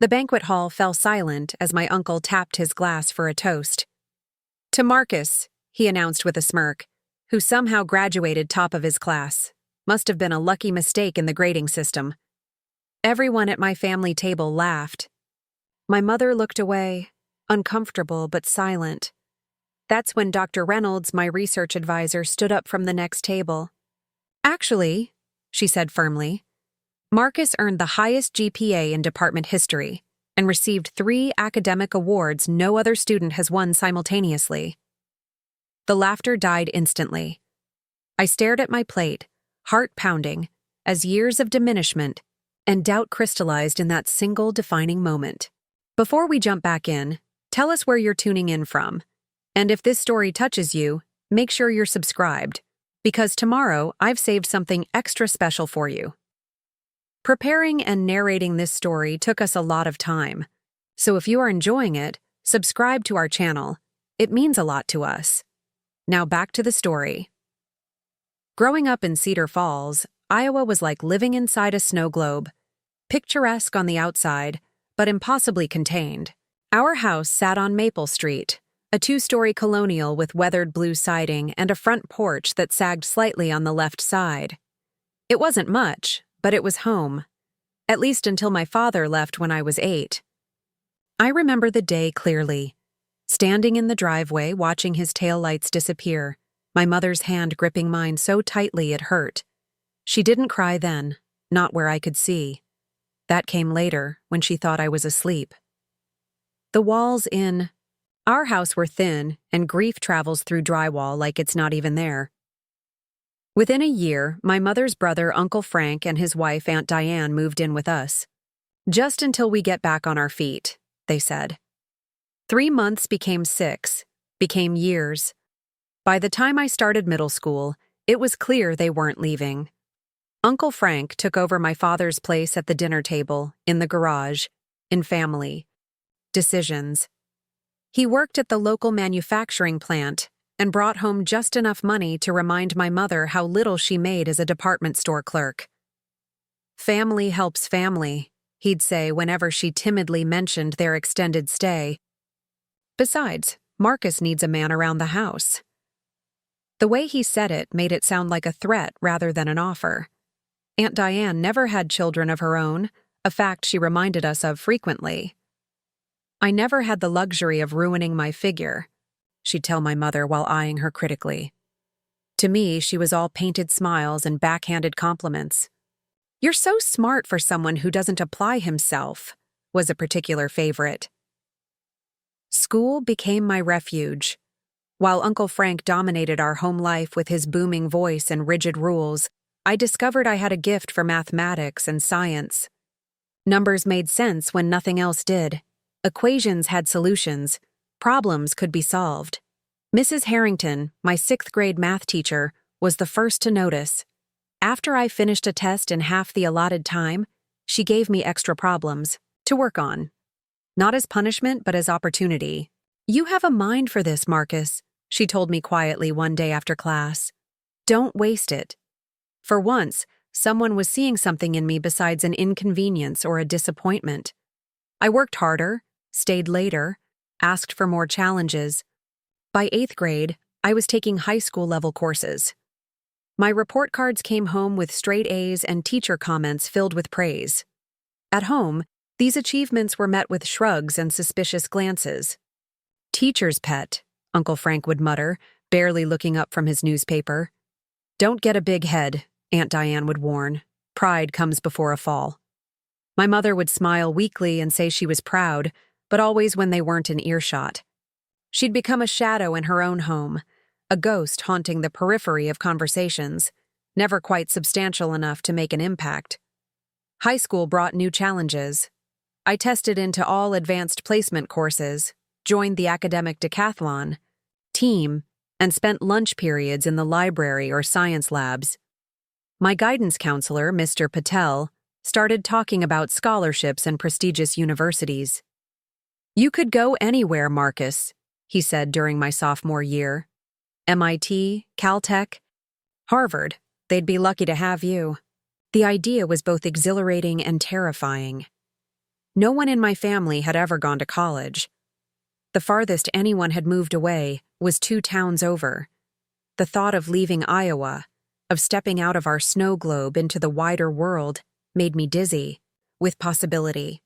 The banquet hall fell silent as my uncle tapped his glass for a toast. "To Marcus," he announced with a smirk, "who somehow graduated top of his class. Must have been a lucky mistake in the grading system." Everyone at my family table laughed. My mother looked away, uncomfortable but silent. That's when Dr. Reynolds, my research advisor, stood up from the next table. "Actually," she said firmly, "Marcus earned the highest GPA in department history and received 3 academic awards no other student has won simultaneously." The laughter died instantly. I stared at my plate, heart pounding, as years of diminishment and doubt crystallized in that single defining moment. Before we jump back in, tell us where you're tuning in from. And if this story touches you, make sure you're subscribed, because tomorrow I've saved something extra special for you. Preparing and narrating this story took us a lot of time, so if you are enjoying it, subscribe to our channel. It means a lot to us. Now back to the story. Growing up in Cedar Falls, Iowa was like living inside a snow globe, picturesque on the outside, but impossibly contained. Our house sat on Maple Street, a 2-story colonial with weathered blue siding and a front porch that sagged slightly on the left side. It wasn't much, but it was home, at least until my father left when I was 8. I remember the day clearly, standing in the driveway watching his taillights disappear, my mother's hand gripping mine so tightly it hurt. She didn't cry then, not where I could see. That came later, when she thought I was asleep. The walls in our house were thin, and grief travels through drywall like it's not even there. Within a year, my mother's brother, Uncle Frank, and his wife, Aunt Diane, moved in with us. "Just until we get back on our feet," they said. 3 months became 6, became years. By the time I started middle school, it was clear they weren't leaving. Uncle Frank took over my father's place at the dinner table, in the garage, in family. Decisions. He worked at the local manufacturing plant and brought home just enough money to remind my mother how little she made as a department store clerk. "Family helps family," he'd say whenever she timidly mentioned their extended stay. "Besides, Marcus needs a man around the house." The way he said it made it sound like a threat rather than an offer. Aunt Diane never had children of her own, a fact she reminded us of frequently. "I never had the luxury of ruining my figure," she'd tell my mother while eyeing her critically. To me, she was all painted smiles and backhanded compliments. "You're so smart for someone who doesn't apply himself," was a particular favorite. School became my refuge. While Uncle Frank dominated our home life with his booming voice and rigid rules, I discovered I had a gift for mathematics and science. Numbers made sense when nothing else did. Equations had solutions. Problems could be solved. Mrs. Harrington, my 6th grade math teacher, was the first to notice. After I finished a test in half the allotted time, she gave me extra problems to work on. Not as punishment, but as opportunity. "You have a mind for this, Marcus," she told me quietly one day after class. "Don't waste it." For once, someone was seeing something in me besides an inconvenience or a disappointment. I worked harder, stayed later, asked for more challenges. By 8th grade, I was taking high school level courses. My report cards came home with straight A's and teacher comments filled with praise. At home, these achievements were met with shrugs and suspicious glances. "Teacher's pet," Uncle Frank would mutter, barely looking up from his newspaper. "Don't get a big head," Aunt Diane would warn. "Pride comes before a fall." My mother would smile weakly and say she was proud, but always when they weren't in earshot. She'd become a shadow in her own home, a ghost haunting the periphery of conversations, never quite substantial enough to make an impact. High school brought new challenges. I tested into all advanced placement courses, joined the academic decathlon, team, and spent lunch periods in the library or science labs. My guidance counselor, Mr. Patel, started talking about scholarships and prestigious universities. "You could go anywhere, Marcus," he said during my sophomore year. "MIT, Caltech, Harvard, they'd be lucky to have you." The idea was both exhilarating and terrifying. No one in my family had ever gone to college. The farthest anyone had moved away was 2 towns over. The thought of leaving Iowa, of stepping out of our snow globe into the wider world, made me dizzy with possibility.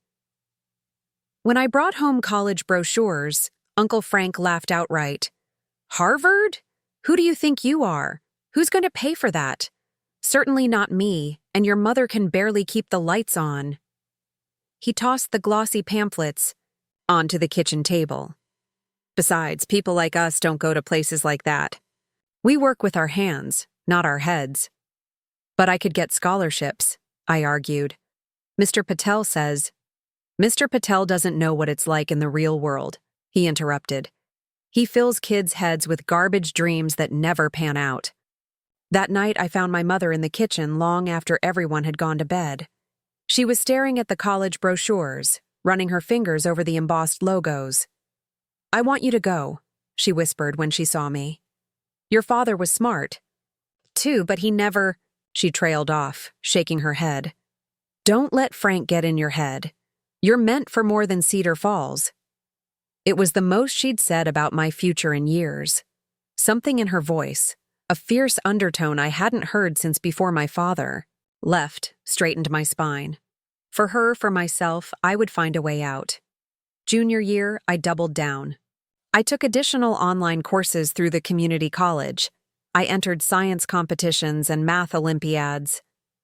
When I brought home college brochures, Uncle Frank laughed outright. "Harvard? Who do you think you are? Who's going to pay for that? Certainly not me, and your mother can barely keep the lights on." He tossed the glossy pamphlets onto the kitchen table. "Besides, people like us don't go to places like that. We work with our hands, not our heads." "But I could get scholarships," I argued. "Mr. Patel says—" "Mr. Patel doesn't know what it's like in the real world," he interrupted. "He fills kids' heads with garbage dreams that never pan out." That night, I found my mother in the kitchen long after everyone had gone to bed. She was staring at the college brochures, running her fingers over the embossed logos. "I want you to go," she whispered when she saw me. "Your father was smart, too, but he never—" She trailed off, shaking her head. "Don't let Frank get in your head. You're meant for more than Cedar Falls." It was the most she'd said about my future in years. Something in her voice, a fierce undertone I hadn't heard since before my father, straightened my spine. For her, for myself, I would find a way out. Junior year, I doubled down. I took additional online courses through the community college. I entered science competitions and math olympiads.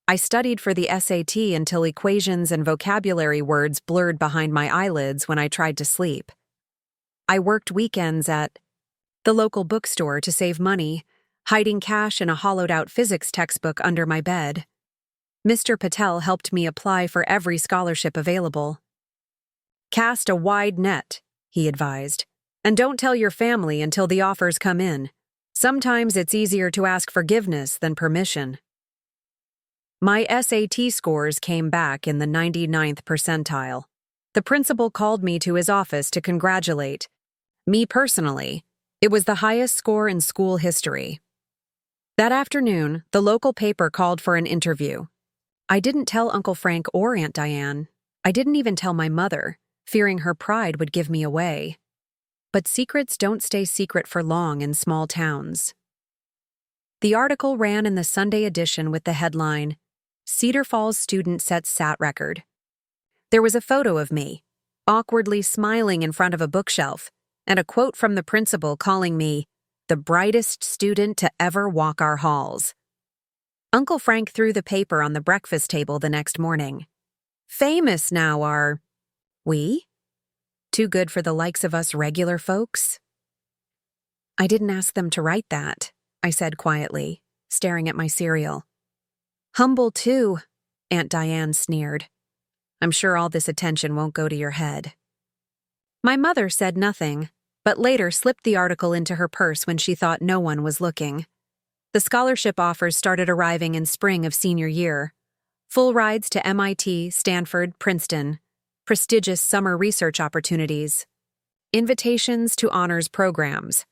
I studied for the SAT until equations and vocabulary words blurred behind my eyelids when I tried to sleep. I worked weekends at the local bookstore to save money, hiding cash in a hollowed-out physics textbook under my bed. Mr. Patel helped me apply for every scholarship available. "Cast a wide net," he advised, "and don't tell your family until the offers come in. Sometimes it's easier to ask forgiveness than permission." My SAT scores came back in the 99th percentile. The principal called me to his office to congratulate me personally. It was the highest score in school history. That afternoon, the local paper called for an interview. I didn't tell Uncle Frank or Aunt Diane. I didn't even tell my mother, fearing her pride would give me away. But secrets don't stay secret for long in small towns. The article ran in the Sunday edition with the headline, "Cedar Falls Student Sets SAT Record." There was a photo of me, awkwardly smiling in front of a bookshelf, and a quote from the principal calling me the brightest student to ever walk our halls. Uncle Frank threw the paper on the breakfast table the next morning. "Famous now are we? Too good for the likes of us regular folks?" "I didn't ask them to write that," I said quietly, staring at my cereal. "Humble too," Aunt Diane sneered. "I'm sure all this attention won't go to your head." My mother said nothing, but later slipped the article into her purse when she thought no one was looking. The scholarship offers started arriving in spring of senior year. Full rides to MIT, Stanford, Princeton. Prestigious summer research opportunities. Invitations to honors programs.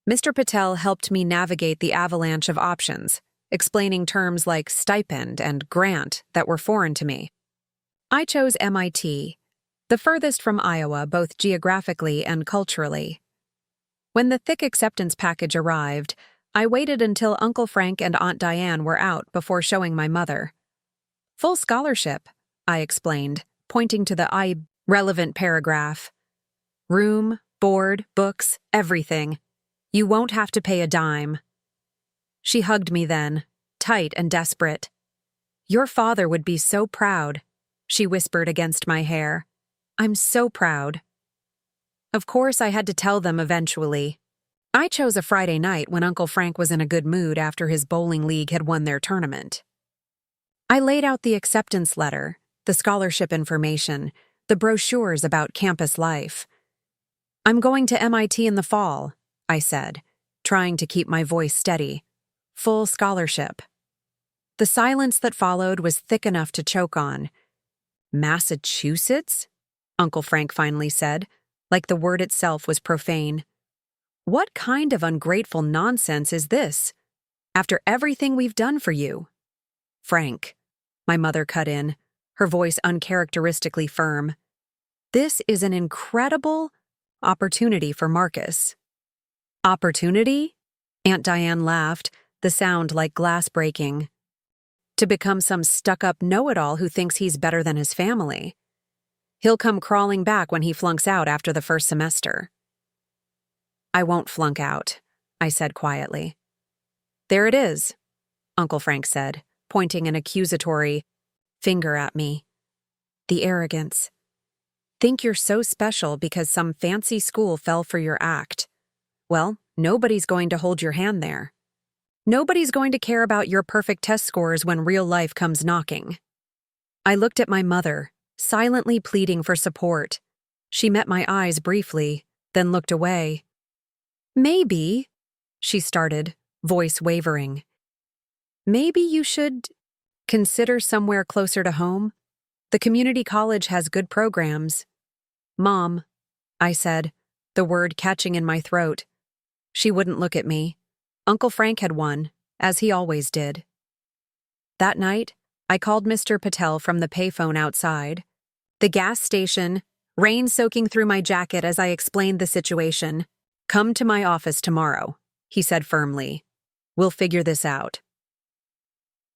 Mr. Patel helped me navigate the avalanche of options, explaining terms like stipend and grant that were foreign to me. I chose MIT, the furthest from Iowa both geographically and culturally. When the thick acceptance package arrived, I waited until Uncle Frank and Aunt Diane were out before showing my mother. "Full scholarship," I explained, pointing to the relevant paragraph. "Room, board, books, everything. You won't have to pay a dime." She hugged me then, tight and desperate. "Your father would be so proud," she whispered against my hair. "I'm so proud." Of course, I had to tell them eventually. I chose a Friday night when Uncle Frank was in a good mood after his bowling league had won their tournament. I laid out the acceptance letter, the scholarship information, the brochures about campus life. "I'm going to MIT in the fall," I said, trying to keep my voice steady. "Full scholarship." The silence that followed was thick enough to choke on. "Massachusetts?" Uncle Frank finally said, like the word itself was profane. "What kind of ungrateful nonsense is this? After everything we've done for you." "Frank," my mother cut in, her voice uncharacteristically firm, This is an incredible opportunity for Marcus. Opportunity? Aunt Diane laughed, the sound like glass breaking. To become some stuck-up know-it-all who thinks he's better than his family. He'll come crawling back when he flunks out after the first semester. I won't flunk out, I said quietly. There it is, Uncle Frank said, pointing an accusatory finger at me. The arrogance. Think you're so special because some fancy school fell for your act. Well, nobody's going to hold your hand there. Nobody's going to care about your perfect test scores when real life comes knocking. I looked at my mother, silently pleading for support. She met my eyes briefly, then looked away. Maybe, she started, voice wavering. Maybe you should consider somewhere closer to home. The community college has good programs. Mom, I said, the word catching in my throat. She wouldn't look at me. Uncle Frank had won, as he always did. That night, I called Mr. Patel from the payphone outside. The gas station, rain soaking through my jacket as I explained the situation. Come to my office tomorrow, he said firmly. We'll figure this out.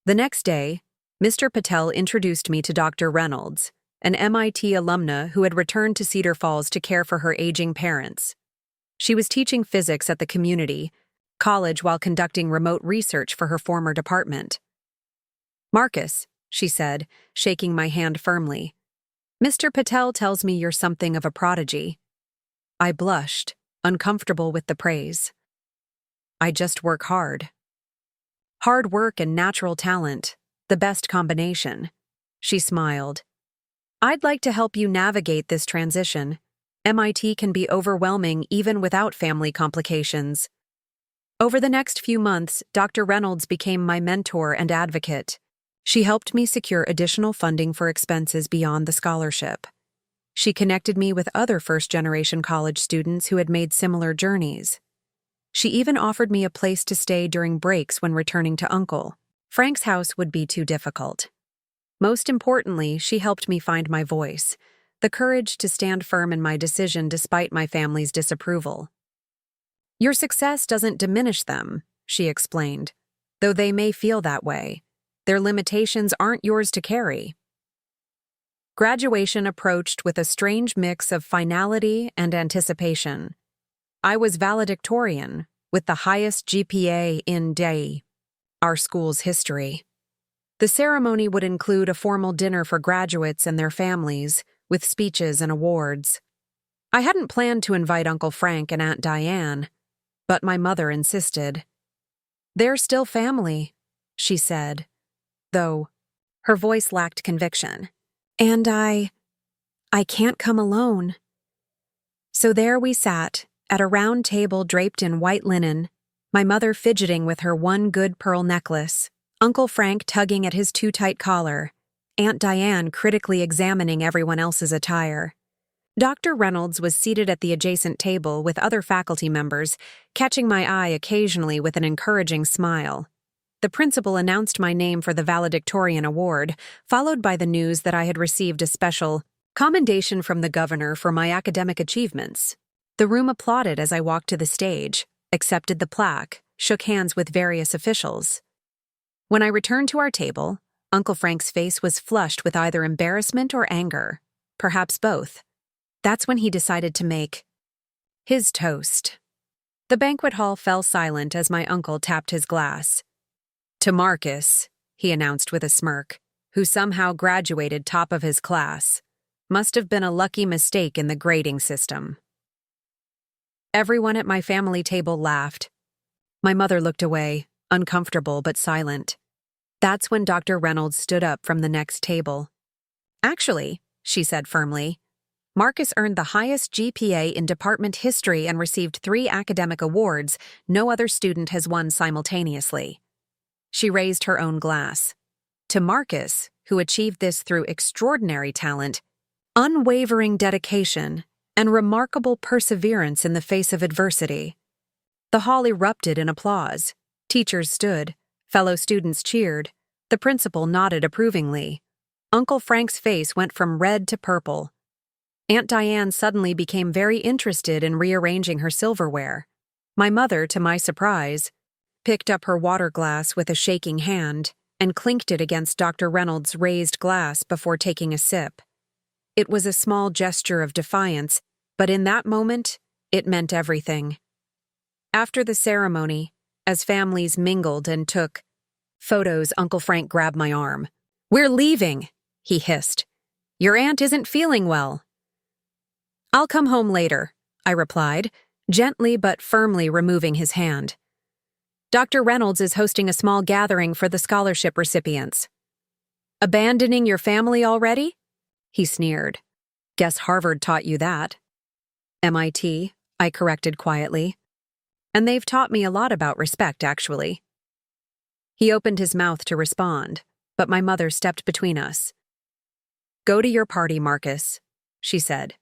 The next day, Mr. Patel introduced me to Dr. Reynolds, an MIT alumna who had returned to Cedar Falls to care for her aging parents. She was teaching physics at the community college while conducting remote research for her former department. Marcus, she said, shaking my hand firmly. Mr. Patel tells me you're something of a prodigy. I blushed, uncomfortable with the praise. I just work hard. Hard work and natural talent, the best combination. She smiled. I'd like to help you navigate this transition. MIT can be overwhelming even without family complications. Over the next few months, Dr. Reynolds became my mentor and advocate. She helped me secure additional funding for expenses beyond the scholarship. She connected me with other first-generation college students who had made similar journeys. She even offered me a place to stay during breaks when returning to Uncle Frank's house would be too difficult. Most importantly, she helped me find my voice, the courage to stand firm in my decision despite my family's disapproval. Your success doesn't diminish them, she explained. Though they may feel that way, their limitations aren't yours to carry. Graduation approached with a strange mix of finality and anticipation. I was valedictorian, with the highest GPA in our school's history. The ceremony would include a formal dinner for graduates and their families, with speeches and awards. I hadn't planned to invite Uncle Frank and Aunt Diane, but my mother insisted. They're still family, she said, though her voice lacked conviction. And I can't come alone. So there we sat, at a round table draped in white linen, my mother fidgeting with her one good pearl necklace, Uncle Frank tugging at his too-tight collar, Aunt Diane critically examining everyone else's attire. Dr. Reynolds was seated at the adjacent table with other faculty members, catching my eye occasionally with an encouraging smile. The principal announced my name for the valedictorian award, followed by the news that I had received a special commendation from the governor for my academic achievements. The room applauded as I walked to the stage, accepted the plaque, shook hands with various officials. When I returned to our table, Uncle Frank's face was flushed with either embarrassment or anger, perhaps both. That's when he decided to make his toast. The banquet hall fell silent as my uncle tapped his glass. To Marcus, he announced with a smirk, who somehow graduated top of his class. Must have been a lucky mistake in the grading system. Everyone at my family table laughed. My mother looked away, uncomfortable but silent. That's when Dr. Reynolds stood up from the next table. Actually, she said firmly, Marcus earned the highest GPA in department history and received 3 academic awards no other student has won simultaneously. She raised her own glass. To Marcus, who achieved this through extraordinary talent, unwavering dedication, and remarkable perseverance in the face of adversity. The hall erupted in applause. Teachers stood. Fellow students cheered. The principal nodded approvingly. Uncle Frank's face went from red to purple. Aunt Diane suddenly became very interested in rearranging her silverware. My mother, to my surprise, picked up her water glass with a shaking hand and clinked it against Dr. Reynolds' raised glass before taking a sip. It was a small gesture of defiance, but in that moment, it meant everything. After the ceremony, as families mingled and took photos, Uncle Frank grabbed my arm. "We're leaving," he hissed. "Your aunt isn't feeling well." "I'll come home later," I replied, gently but firmly removing his hand. "Dr. Reynolds is hosting a small gathering for the scholarship recipients." "Abandoning your family already?" he sneered. "Guess Harvard taught you that." "MIT," I corrected quietly. "And they've taught me a lot about respect, actually." He opened his mouth to respond, but my mother stepped between us. "Go to your party, Marcus," she said.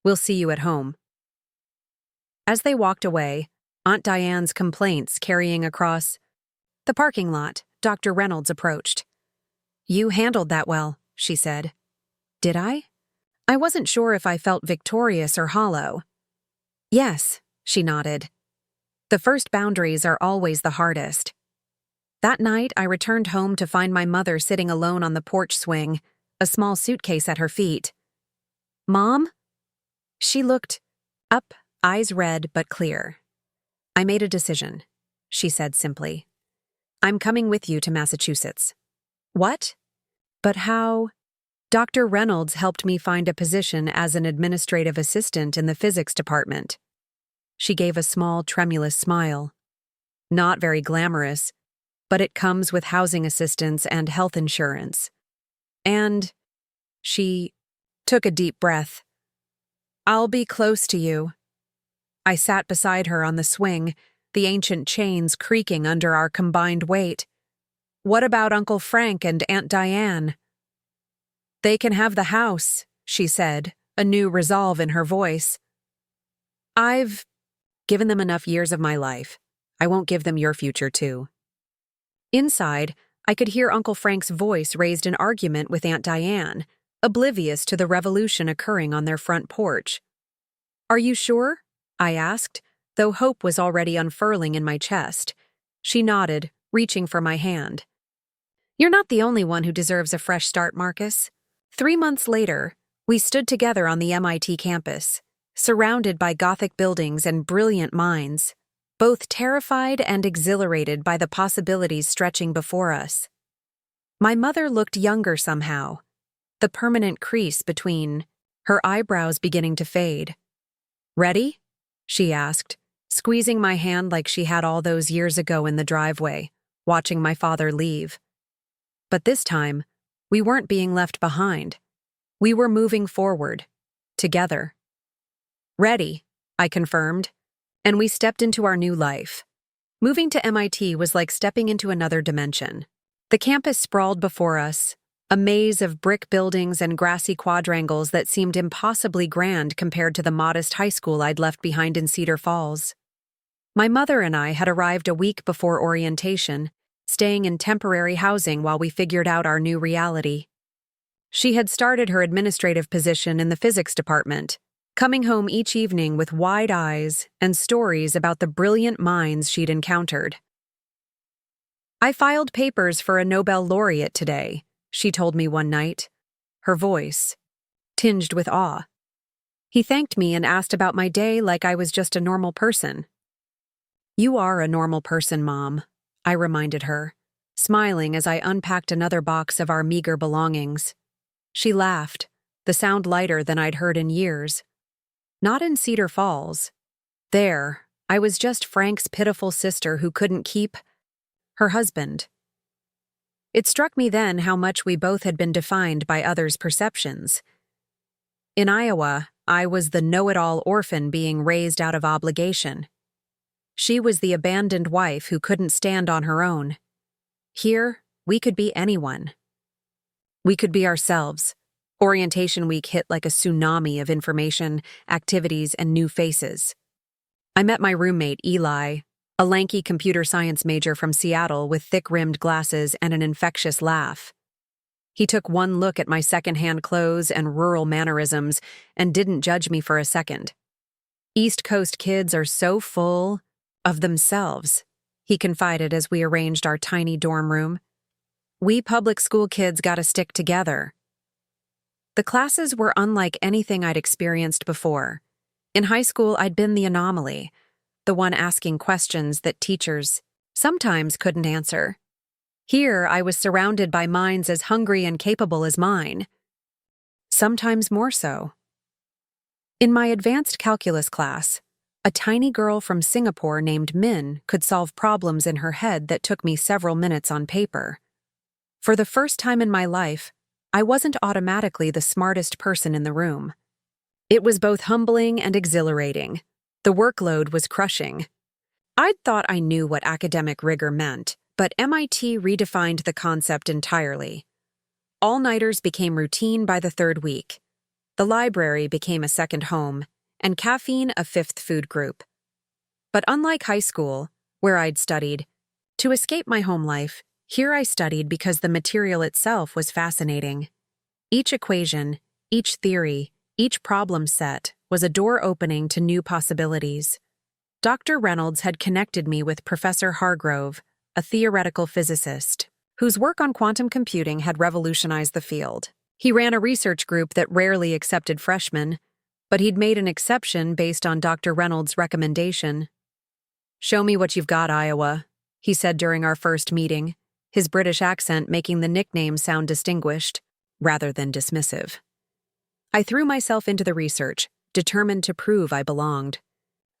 "We'll see you at home." As they walked away, Aunt Diane's complaints carrying across the parking lot, Dr. Reynolds approached. "You handled that well," she said. "Did I?" I wasn't sure if I felt victorious or hollow. "Yes," she nodded. "The first boundaries are always the hardest." That night, I returned home to find my mother sitting alone on the porch swing, a small suitcase at her feet. "Mom?" She looked up, eyes red but clear. "I made a decision," she said simply. "I'm coming with you to Massachusetts." "What?" "But how?" "Dr. Reynolds helped me find a position as an administrative assistant in the physics department." She gave a small, tremulous smile. "Not very glamorous, but it comes with housing assistance and health insurance. And," she took a deep breath, "I'll be close to you." I sat beside her on the swing, the ancient chains creaking under our combined weight. "What about Uncle Frank and Aunt Diane?" "They can have the house," she said, a new resolve in her voice. "I've given them enough years of my life. I won't give them your future, too." Inside, I could hear Uncle Frank's voice raised in argument with Aunt Diane, oblivious to the revolution occurring on their front porch. "Are you sure?" I asked, though hope was already unfurling in my chest. She nodded, reaching for my hand. "You're not the only one who deserves a fresh start, Marcus." 3 months later, we stood together on the MIT campus, surrounded by Gothic buildings and brilliant minds, both terrified and exhilarated by the possibilities stretching before us. My mother looked younger somehow, the permanent crease between her eyebrows beginning to fade. "Ready?" she asked, squeezing my hand like she had all those years ago in the driveway, watching my father leave. But this time, we weren't being left behind. We were moving forward, together. "Ready," I confirmed, and we stepped into our new life. Moving to MIT was like stepping into another dimension. The campus sprawled before us, a maze of brick buildings and grassy quadrangles that seemed impossibly grand compared to the modest high school I'd left behind in Cedar Falls. My mother and I had arrived a week before orientation, staying in temporary housing while we figured out our new reality. She had started her administrative position in the physics department, coming home each evening with wide eyes and stories about the brilliant minds she'd encountered. "I filed papers for a Nobel laureate today," she told me one night, her voice tinged with awe. "He thanked me and asked about my day like I was just a normal person." "You are a normal person, Mom," I reminded her, smiling as I unpacked another box of our meager belongings. She laughed, the sound lighter than I'd heard in years. "Not in Cedar Falls. There, I was just Frank's pitiful sister who couldn't keep her husband." It struck me then how much we both had been defined by others' perceptions. In Iowa, I was the know-it-all orphan being raised out of obligation. She was the abandoned wife who couldn't stand on her own. Here, we could be anyone. We could be ourselves. Orientation week hit like a tsunami of information, activities, and new faces. I met my roommate, Eli, a lanky computer science major from Seattle with thick-rimmed glasses and an infectious laugh. He took one look at my secondhand clothes and rural mannerisms and didn't judge me for a second. East Coast kids are so full of themselves, he confided as we arranged our tiny dorm room. We public school kids gotta stick together. The classes were unlike anything I'd experienced before. In high school, I'd been the anomaly, the one asking questions that teachers sometimes couldn't answer. Here, I was surrounded by minds as hungry and capable as mine, sometimes more so. In my advanced calculus class, a tiny girl from Singapore named Min could solve problems in her head that took me several minutes on paper. For the first time in my life, I wasn't automatically the smartest person in the room. It was both humbling and exhilarating. The workload was crushing. I'd thought I knew what academic rigor meant, but MIT redefined the concept entirely. All-nighters became routine by the third week. The library became a second home, and caffeine a fifth food group. But unlike high school, where I'd studied, to escape my home life, here I studied because the material itself was fascinating. Each equation, each theory, each problem set was a door opening to new possibilities. Dr. Reynolds had connected me with Professor Hargrove, a theoretical physicist, whose work on quantum computing had revolutionized the field. He ran a research group that rarely accepted freshmen, but he'd made an exception based on Dr. Reynolds' recommendation. "Show me what you've got, Iowa," he said during our first meeting, his British accent making the nickname sound distinguished, rather than dismissive. I threw myself into the research, determined to prove I belonged.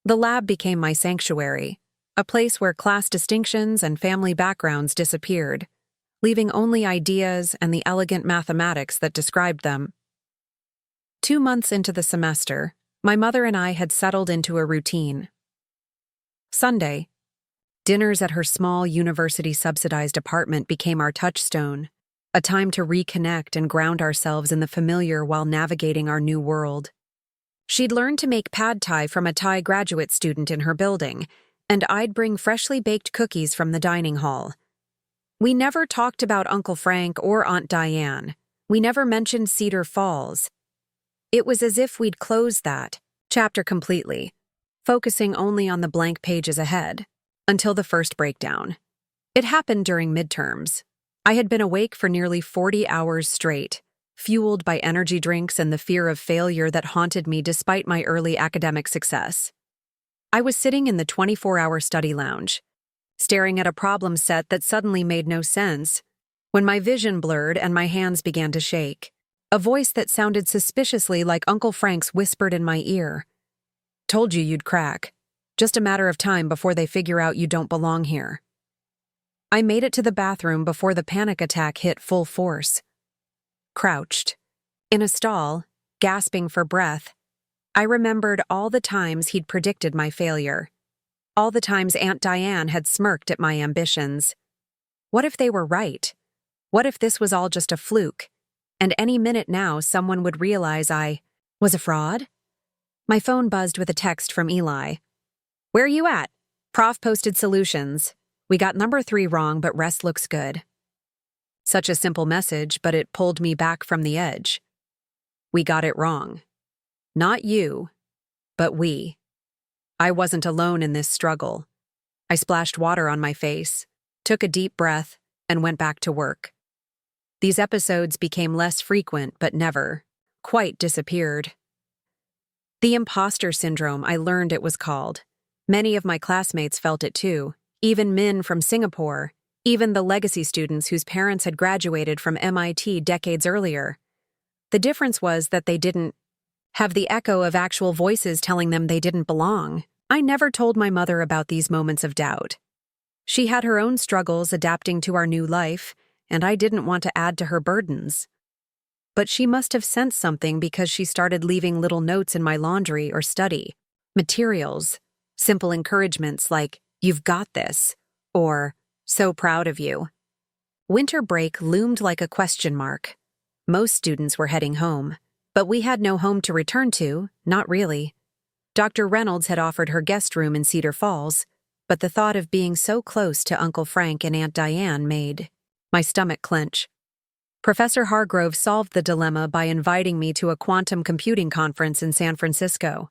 The lab became my sanctuary, a place where class distinctions and family backgrounds disappeared, leaving only ideas and the elegant mathematics that described them. 2 months into the semester, my mother and I had settled into a routine. Sunday, dinners at her small university-subsidized apartment became our touchstone, a time to reconnect and ground ourselves in the familiar while navigating our new world. She'd learned to make pad thai from a Thai graduate student in her building, and I'd bring freshly baked cookies from the dining hall. We never talked about Uncle Frank or Aunt Diane. We never mentioned Cedar Falls. It was as if we'd closed that chapter completely, focusing only on the blank pages ahead, until the first breakdown. It happened during midterms. I had been awake for nearly 40 hours straight, fueled by energy drinks and the fear of failure that haunted me despite my early academic success. I was sitting in the 24-hour study lounge, staring at a problem set that suddenly made no sense, when my vision blurred and my hands began to shake. A voice that sounded suspiciously like Uncle Frank's whispered in my ear. "Told you you'd crack. Just a matter of time before they figure out you don't belong here." I made it to the bathroom before the panic attack hit full force. Crouched, in a stall, gasping for breath, I remembered all the times he'd predicted my failure. All the times Aunt Diane had smirked at my ambitions. What if they were right? What if this was all just a fluke? And any minute now someone would realize I was a fraud? My phone buzzed with a text from Eli. "Where are you at? Prof posted solutions. We got number 3 wrong, but rest looks good." Such a simple message, but it pulled me back from the edge. We got it wrong. Not you, but we. I wasn't alone in this struggle. I splashed water on my face, took a deep breath, and went back to work. These episodes became less frequent, but never quite disappeared. The imposter syndrome, I learned it was called. Many of my classmates felt it too, even Min from Singapore, even the legacy students whose parents had graduated from MIT decades earlier. The difference was that they didn't have the echo of actual voices telling them they didn't belong. I never told my mother about these moments of doubt. She had her own struggles adapting to our new life, and I didn't want to add to her burdens. But she must have sensed something because she started leaving little notes in my laundry or study materials, simple encouragements like, "You've got this," or "So proud of you." Winter break loomed like a question mark. Most students were heading home, but we had no home to return to, not really. Dr. Reynolds had offered her guest room in Cedar Falls, but the thought of being so close to Uncle Frank and Aunt Diane made my stomach clench. Professor Hargrove solved the dilemma by inviting me to a quantum computing conference in San Francisco.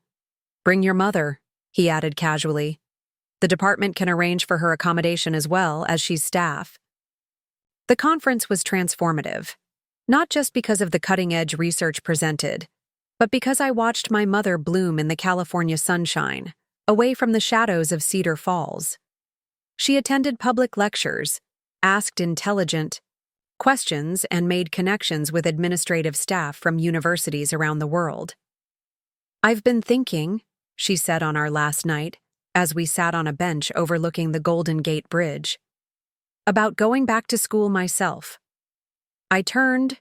Bring your mother, he added casually. The department can arrange for her accommodation as well, as she's staff. The conference was transformative, not just because of the cutting-edge research presented, but because I watched my mother bloom in the California sunshine, away from the shadows of Cedar Falls. She attended public lectures, asked intelligent questions, and made connections with administrative staff from universities around the world. "I've been thinking," she said on our last night, as we sat on a bench overlooking the Golden Gate Bridge, "about going back to school myself." I turned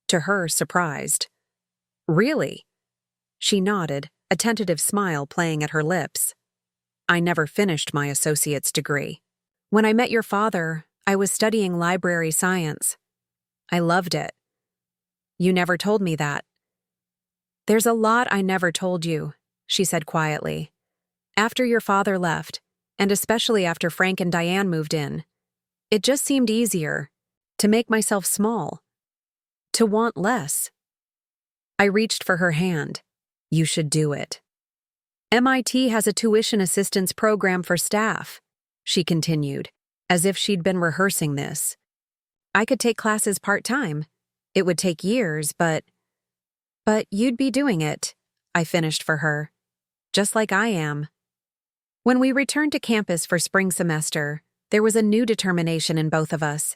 to her, surprised. "Really?" She nodded, a tentative smile playing at her lips. "I never finished my associate's degree. When I met your father, I was studying library science. I loved it. You never told me that." "There's a lot I never told you," she said quietly. "After your father left, and especially after Frank and Diane moved in, it just seemed easier to make myself small, to want less." I reached for her hand. "You should do it. MIT has a tuition assistance program for staff," she continued, as if she'd been rehearsing this. "I could take classes part-time. It would take years, but you'd be doing it," I finished for her. "Just like I am." When we returned to campus for spring semester, there was a new determination in both of us.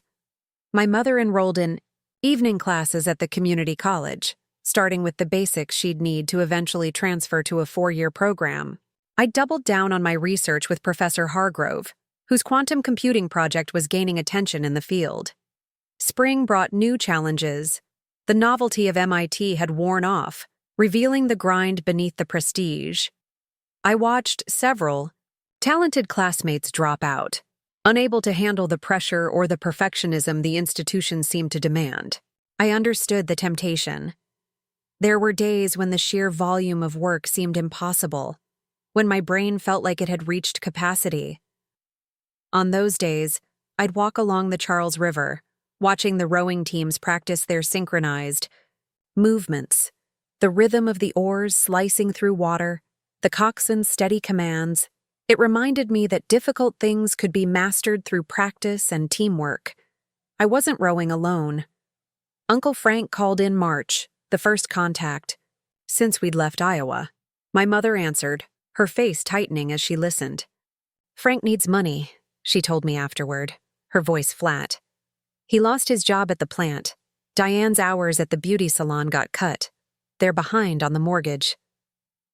My mother enrolled in evening classes at the community college, starting with the basics she'd need to eventually transfer to a 4-year program. I doubled down on my research with Professor Hargrove, whose quantum computing project was gaining attention in the field. Spring brought new challenges. The novelty of MIT had worn off, revealing the grind beneath the prestige. I watched several talented classmates drop out, unable to handle the pressure or the perfectionism the institution seemed to demand. I understood the temptation. There were days when the sheer volume of work seemed impossible, when my brain felt like it had reached capacity. On those days, I'd walk along the Charles River, watching the rowing teams practice their synchronized movements, the rhythm of the oars slicing through water, the coxswain's steady commands. It reminded me that difficult things could be mastered through practice and teamwork. I wasn't rowing alone. Uncle Frank called in March, the first contact since we'd left Iowa. My mother answered, her face tightening as she listened. "Frank needs money," she told me afterward, her voice flat. "He lost his job at the plant. Diane's hours at the beauty salon got cut. They're behind on the mortgage."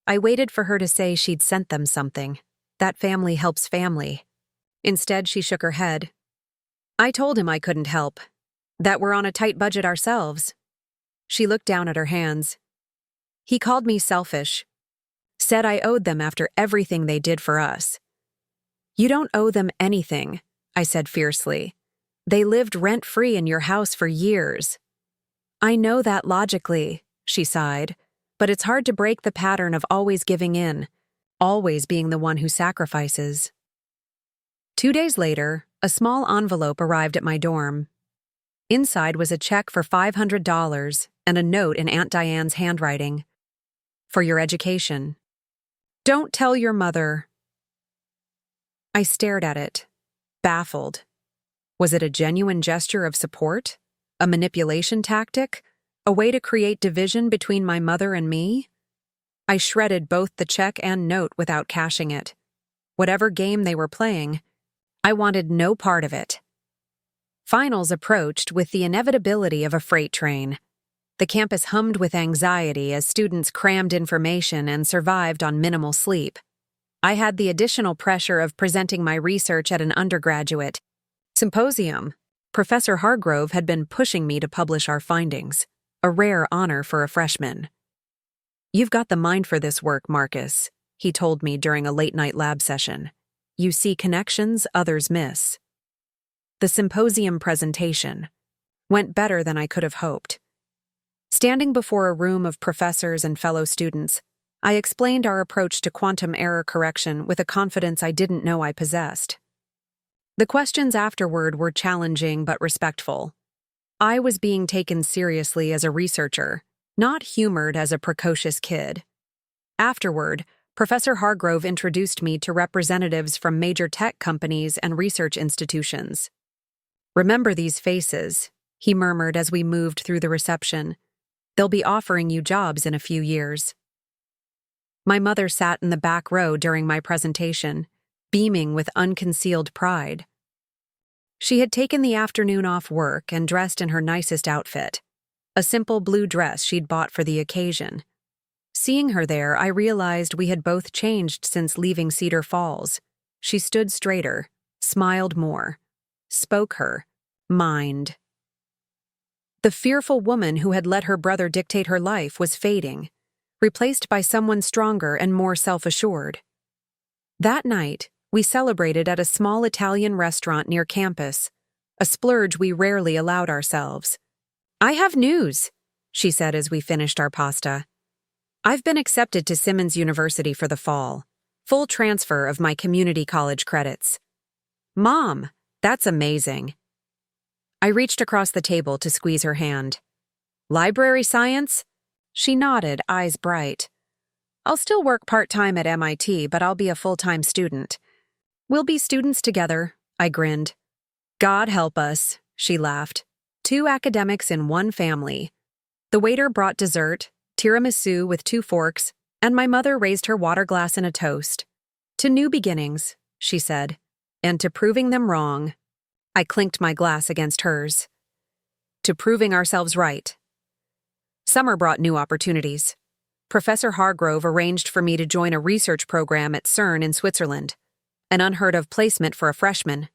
I waited for her to say she'd sent them something. That family helps family. Instead, she shook her head. "I told him I couldn't help, that we're on a tight budget ourselves." She looked down at her hands. "He called me selfish. Said I owed them after everything they did for us." "You don't owe them anything," I said fiercely. "They lived rent-free in your house for years." "I know that logically," she sighed, "but it's hard to break the pattern of always giving in, always being the one who sacrifices." 2 days later, a small envelope arrived at my dorm. Inside was a check for $500 and a note in Aunt Diane's handwriting. "For your education. Don't tell your mother." I stared at it, baffled. Was it a genuine gesture of support? A manipulation tactic? A way to create division between my mother and me? I shredded both the check and note without cashing it. Whatever game they were playing, I wanted no part of it. Finals approached with the inevitability of a freight train. The campus hummed with anxiety as students crammed information and survived on minimal sleep. I had the additional pressure of presenting my research at an undergraduate symposium. Professor Hargrove had been pushing me to publish our findings, a rare honor for a freshman. "You've got the mind for this work, Marcus," he told me during a late-night lab session. "You see connections others miss." The symposium presentation went better than I could have hoped. Standing before a room of professors and fellow students, I explained our approach to quantum error correction with a confidence I didn't know I possessed. The questions afterward were challenging but respectful. I was being taken seriously as a researcher, not humored as a precocious kid. Afterward, Professor Hargrove introduced me to representatives from major tech companies and research institutions. "Remember these faces," he murmured as we moved through the reception. "They'll be offering you jobs in a few years." My mother sat in the back row during my presentation, beaming with unconcealed pride. She had taken the afternoon off work and dressed in her nicest outfit, a simple blue dress she'd bought for the occasion. Seeing her there, I realized we had both changed since leaving Cedar Falls. She stood straighter, smiled more, spoke her mind. The fearful woman who had let her brother dictate her life was fading, replaced by someone stronger and more self-assured. That night, we celebrated at a small Italian restaurant near campus, a splurge we rarely allowed ourselves. "I have news," she said as we finished our pasta. "I've been accepted to Simmons University for the fall. Full transfer of my community college credits." "Mom, that's amazing." I reached across the table to squeeze her hand. "Library science?" She nodded, eyes bright. "I'll still work part-time at MIT, but I'll be a full-time student." "We'll be students together," I grinned. "God help us," she laughed. "Two academics in one family." The waiter brought dessert, tiramisu with 2 forks, and my mother raised her water glass in a toast. "To new beginnings," she said, "and to proving them wrong." I clinked my glass against hers. "To proving ourselves right." Summer brought new opportunities. Professor Hargrove arranged for me to join a research program at CERN in Switzerland, an unheard-of placement for a freshman.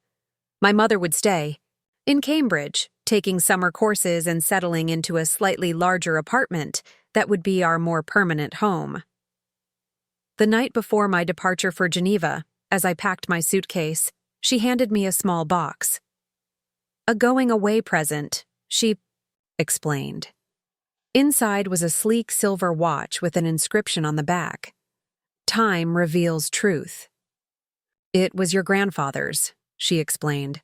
My mother would stay in Cambridge, taking summer courses and settling into a slightly larger apartment that would be our more permanent home. The night before my departure for Geneva, as I packed my suitcase, she handed me a small box. "A going-away present," she explained. Inside was a sleek silver watch with an inscription on the back. "Time reveals truth." "It was your grandfather's," she explained.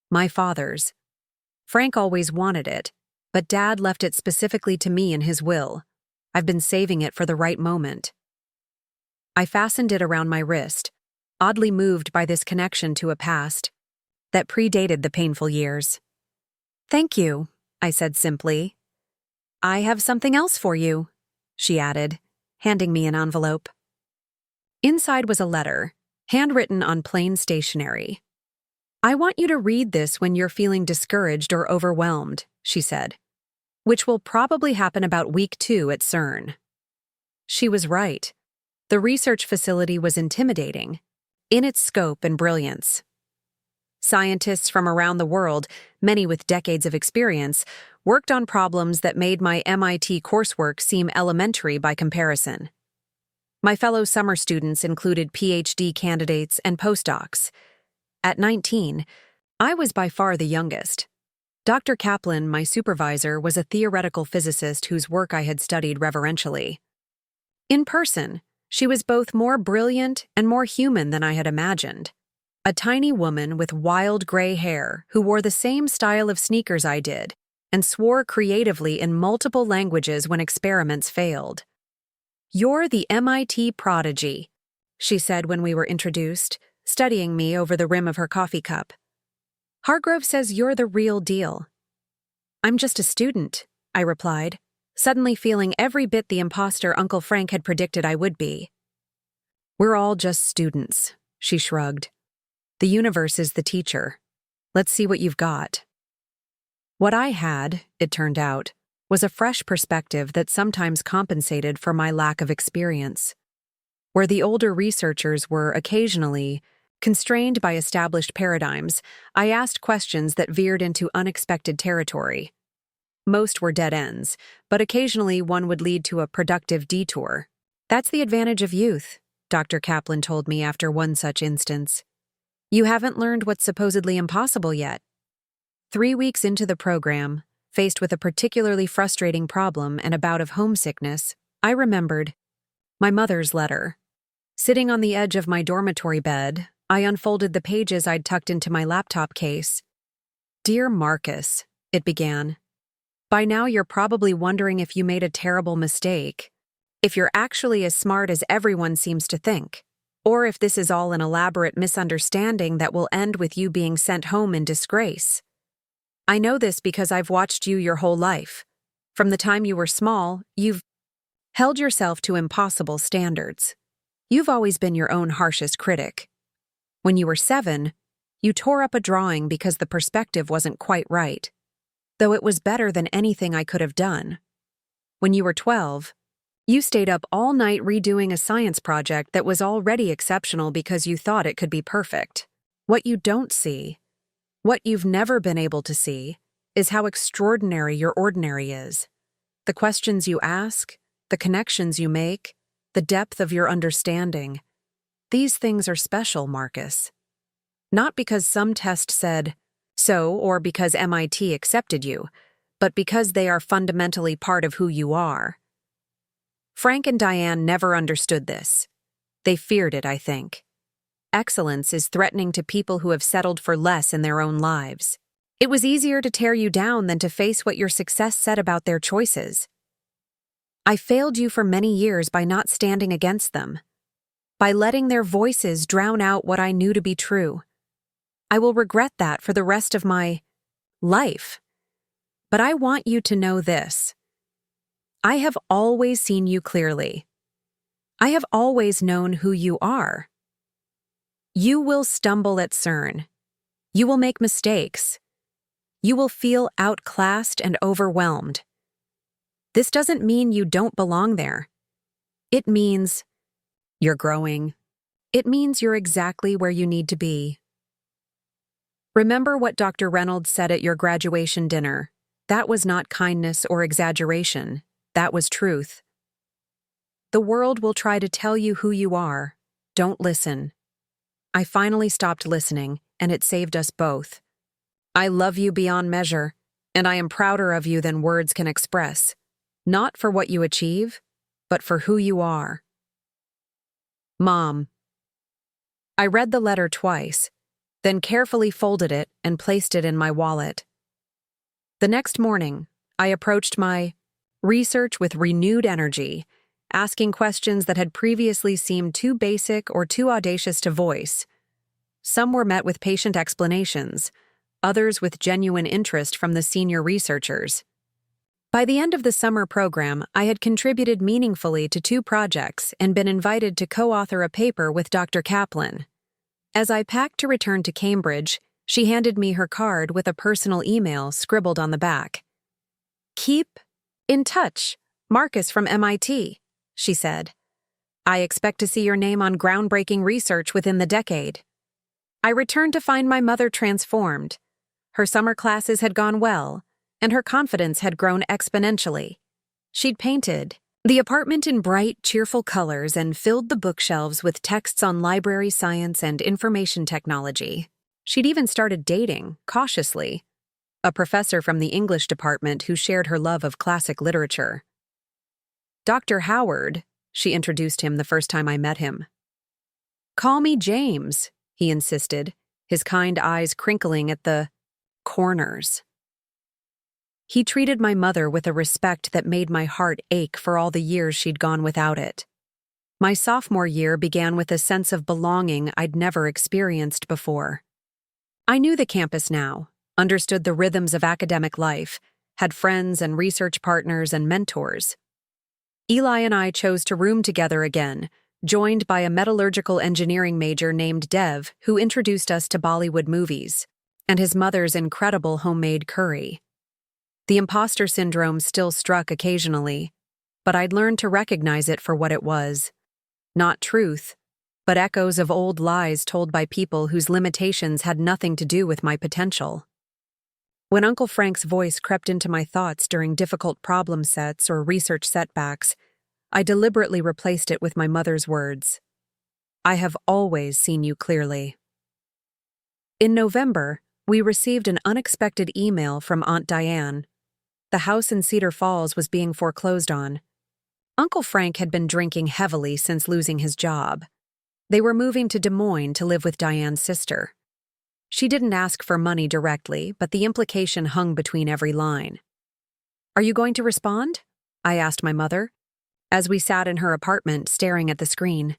"My father's. Frank always wanted it, but Dad left it specifically to me in his will. I've been saving it for the right moment." I fastened it around my wrist, oddly moved by this connection to a past that predated the painful years. "Thank you," I said simply. "I have something else for you," she added, handing me an envelope. Inside was a letter, handwritten on plain stationery. "I want you to read this when you're feeling discouraged or overwhelmed," she said, "which will probably happen about week 2 at CERN." She was right. The research facility was intimidating, in its scope and brilliance. Scientists from around the world, many with decades of experience, worked on problems that made my MIT coursework seem elementary by comparison. My fellow summer students included PhD candidates and postdocs. At 19, I was by far the youngest. Dr. Kaplan, my supervisor, was a theoretical physicist whose work I had studied reverentially. In person, she was both more brilliant and more human than I had imagined. A tiny woman with wild gray hair who wore the same style of sneakers I did and swore creatively in multiple languages when experiments failed. "You're the MIT prodigy," she said when we were introduced, studying me over the rim of her coffee cup. "Hargrove says you're the real deal." "I'm just a student," I replied, suddenly feeling every bit the imposter Uncle Frank had predicted I would be. "We're all just students," she shrugged. "The universe is the teacher. Let's see what you've got." What I had, it turned out, was a fresh perspective that sometimes compensated for my lack of experience. Where the older researchers were occasionally constrained by established paradigms, I asked questions that veered into unexpected territory. Most were dead ends, but occasionally one would lead to a productive detour. "That's the advantage of youth," Dr. Kaplan told me after one such instance. "You haven't learned what's supposedly impossible yet." 3 weeks into the program, faced with a particularly frustrating problem and a bout of homesickness, I remembered my mother's letter. Sitting on the edge of my dormitory bed, I unfolded the pages I'd tucked into my laptop case. "Dear Marcus," it began, By now, you're probably wondering if you made a terrible mistake, if you're actually as smart as everyone seems to think, or if this is all an elaborate misunderstanding that will end with you being sent home in disgrace. I know this because I've watched you your whole life. From the time you were small, you've held yourself to impossible standards. You've always been your own harshest critic. When you were 7, you tore up a drawing because the perspective wasn't quite right, though it was better than anything I could have done. When you were 12, you stayed up all night redoing a science project that was already exceptional because you thought it could be perfect. What you don't see, what you've never been able to see, is how extraordinary your ordinary is. The questions you ask, the connections you make, the depth of your understanding. These things are special, Marcus. Not because some test said so or because MIT accepted you, but because they are fundamentally part of who you are. Frank and Diane never understood this. They feared it, I think. Excellence is threatening to people who have settled for less in their own lives. It was easier to tear you down than to face what your success said about their choices. I failed you for many years by not standing against them, by letting their voices drown out what I knew to be true. I will regret that for the rest of my life. But I want you to know this. I have always seen you clearly. I have always known who you are. You will stumble at CERN. You will make mistakes. You will feel outclassed and overwhelmed. This doesn't mean you don't belong there. It means you're growing. It means you're exactly where you need to be. Remember what Dr. Reynolds said at your graduation dinner. That was not kindness or exaggeration. That was truth. The world will try to tell you who you are. Don't listen. I finally stopped listening, and it saved us both. I love you beyond measure, and I am prouder of you than words can express. Not for what you achieve, but for who you are. Mom. I read the letter twice, then carefully folded it and placed it in my wallet. The next morning, I approached my research with renewed energy, asking questions that had previously seemed too basic or too audacious to voice. Some were met with patient explanations, others with genuine interest from the senior researchers. By the end of the summer program, I had contributed meaningfully to 2 projects and been invited to co-author a paper with Dr. Kaplan. As I packed to return to Cambridge, she handed me her card with a personal email scribbled on the back. "Keep in touch, Marcus from MIT," she said. "I expect to see your name on groundbreaking research within the decade." I returned to find my mother transformed. Her summer classes had gone well, and her confidence had grown exponentially. She'd painted the apartment in bright, cheerful colors and filled the bookshelves with texts on library science and information technology. She'd even started dating, cautiously, a professor from the English department who shared her love of classic literature. "Dr. Howard," she introduced him the first time I met him. "Call me James," he insisted, his kind eyes crinkling at the corners. He treated my mother with a respect that made my heart ache for all the years she'd gone without it. My sophomore year began with a sense of belonging I'd never experienced before. I knew the campus now, understood the rhythms of academic life, had friends and research partners and mentors. Eli and I chose to room together again, joined by a metallurgical engineering major named Dev who introduced us to Bollywood movies, and his mother's incredible homemade curry. The imposter syndrome still struck occasionally, but I'd learned to recognize it for what it was. Not truth, but echoes of old lies told by people whose limitations had nothing to do with my potential. When Uncle Frank's voice crept into my thoughts during difficult problem sets or research setbacks, I deliberately replaced it with my mother's words. "I have always seen you clearly." In November, we received an unexpected email from Aunt Diane. The house in Cedar Falls was being foreclosed on. Uncle Frank had been drinking heavily since losing his job. They were moving to Des Moines to live with Diane's sister. She didn't ask for money directly, but the implication hung between every line. Are you going to respond? I asked my mother, as we sat in her apartment staring at the screen.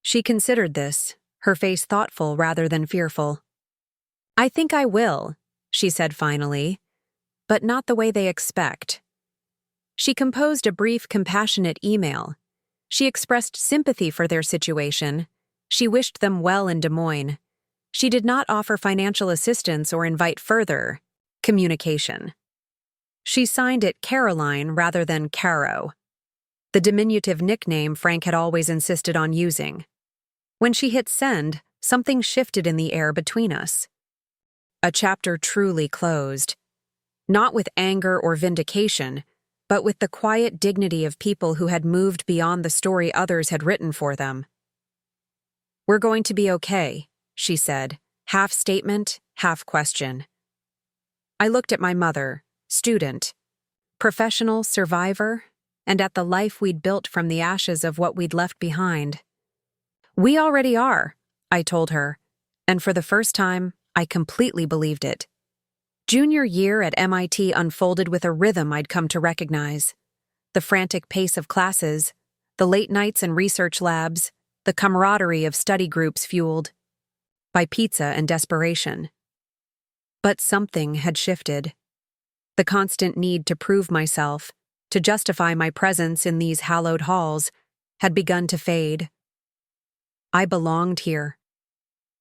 She considered this, her face thoughtful rather than fearful. I think I will, she said finally, but not the way they expect. She composed a brief, compassionate email. She expressed sympathy for their situation. She wished them well in Des Moines. She did not offer financial assistance or invite further communication. She signed it Caroline rather than Caro, the diminutive nickname Frank had always insisted on using. When she hit send, something shifted in the air between us. A chapter truly closed, not with anger or vindication, but with the quiet dignity of people who had moved beyond the story others had written for them. We're going to be okay, she said, half statement, half question. I looked at my mother, student, professional survivor, and at the life we'd built from the ashes of what we'd left behind. We already are, I told her, and for the first time, I completely believed it. Junior year at MIT unfolded with a rhythm I'd come to recognize. The frantic pace of classes, the late nights in research labs, the camaraderie of study groups fueled by pizza and desperation. But something had shifted. The constant need to prove myself, to justify my presence in these hallowed halls, had begun to fade. I belonged here.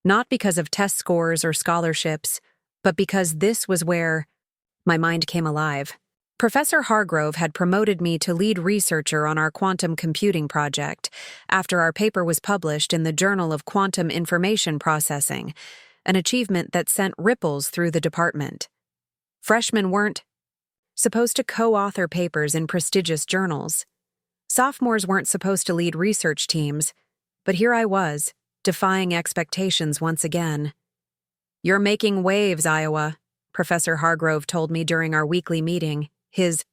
Not because of test scores or scholarships, but because this was where my mind came alive. Professor Hargrove had promoted me to lead researcher on our quantum computing project after our paper was published in the Journal of Quantum Information Processing, an achievement that sent ripples through the department. Freshmen weren't supposed to co-author papers in prestigious journals. Sophomores weren't supposed to lead research teams, but here I was, defying expectations once again. You're making waves, Iowa, Professor Hargrove told me during our weekly meeting, his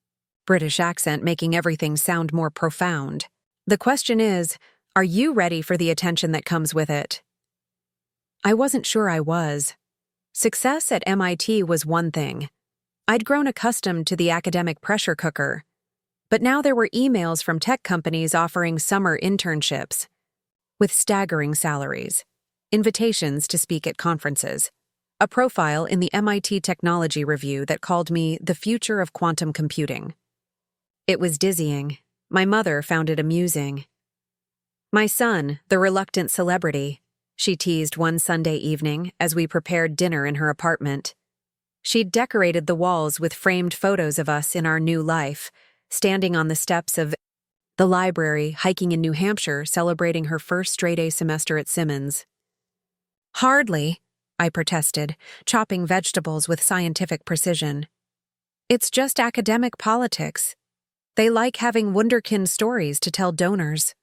British accent making everything sound more profound. The question is, are you ready for the attention that comes with it? I wasn't sure I was. Success at MIT was one thing. I'd grown accustomed to the academic pressure cooker. But now there were emails from tech companies offering summer internships, with staggering salaries, invitations to speak at conferences, a profile in the MIT Technology Review that called me the future of quantum computing. It was dizzying. My mother found it amusing. My son, the reluctant celebrity, she teased one Sunday evening as we prepared dinner in her apartment. She'd decorated the walls with framed photos of us in our new life, standing on the steps of the library, hiking in New Hampshire, celebrating her first straight-A semester at Simmons. Hardly, I protested, chopping vegetables with scientific precision. It's just academic politics. They like having wunderkind stories to tell donors.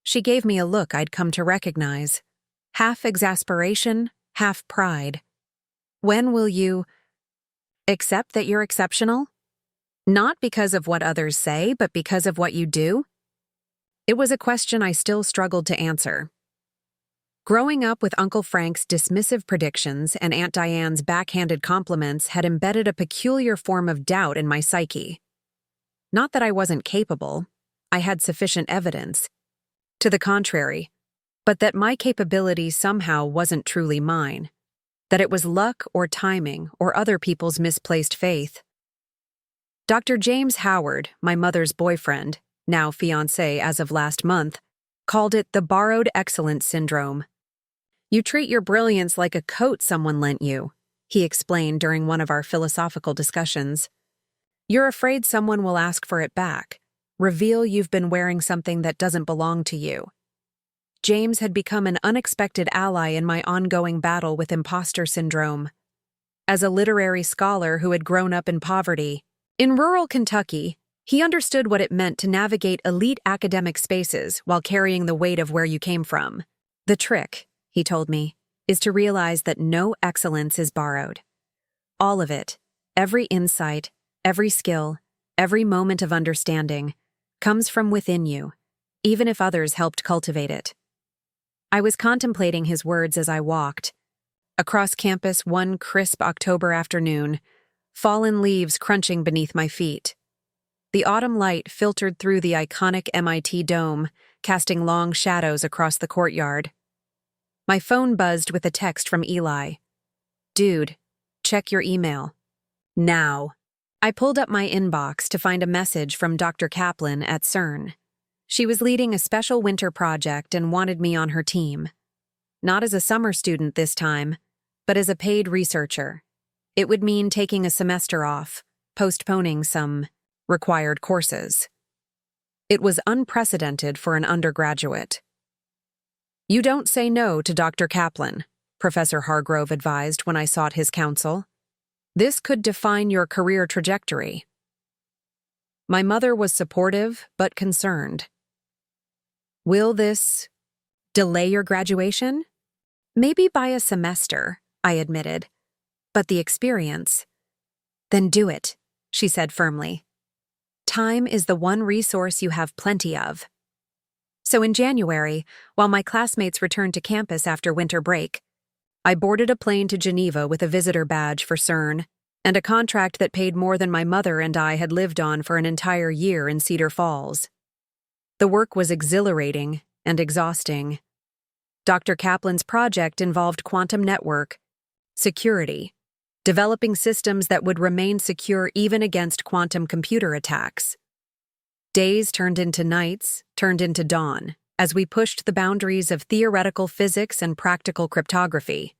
She gave me a look I'd come to recognize, half exasperation, half pride. When will you accept that you're exceptional? Not because of what others say, but because of what you do? It was a question I still struggled to answer. Growing up with Uncle Frank's dismissive predictions and Aunt Diane's backhanded compliments had embedded a peculiar form of doubt in my psyche. Not that I wasn't capable, I had sufficient evidence. To the contrary, but that my capability somehow wasn't truly mine. That it was luck or timing or other people's misplaced faith. Dr. James Howard, my mother's boyfriend, now fiancé as of last month, called it the borrowed excellence syndrome. You treat your brilliance like a coat someone lent you, he explained during one of our philosophical discussions. You're afraid someone will ask for it back, reveal you've been wearing something that doesn't belong to you. James had become an unexpected ally in my ongoing battle with imposter syndrome. As a literary scholar who had grown up in poverty, in rural Kentucky, he understood what it meant to navigate elite academic spaces while carrying the weight of where you came from. The trick, he told me, is to realize that no excellence is borrowed. All of it, every insight, every skill, every moment of understanding, comes from within you, even if others helped cultivate it. I was contemplating his words as I walked. Across campus one crisp October afternoon, fallen leaves crunching beneath my feet. The autumn light filtered through the iconic MIT dome, casting long shadows across the courtyard. My phone buzzed with a text from Eli. "Dude, check your email. Now." I pulled up my inbox to find a message from Dr. Kaplan at CERN. She was leading a special winter project and wanted me on her team. Not as a summer student this time, but as a paid researcher. It would mean taking a semester off, postponing some required courses. It was unprecedented for an undergraduate. "You don't say no to Dr. Kaplan," Professor Hargrove advised when I sought his counsel. "This could define your career trajectory." My mother was supportive but concerned. "Will this delay your graduation?" "Maybe by a semester," I admitted. "But the experience—" "Then do it," she said firmly. "Time is the one resource you have plenty of." So in January, while my classmates returned to campus after winter break, I boarded a plane to Geneva with a visitor badge for CERN and a contract that paid more than my mother and I had lived on for an entire year in Cedar Falls. The work was exhilarating and exhausting. Dr. Kaplan's project involved quantum network, security, developing systems that would remain secure even against quantum computer attacks. Days turned into nights, turned into dawn, as we pushed the boundaries of theoretical physics and practical cryptography.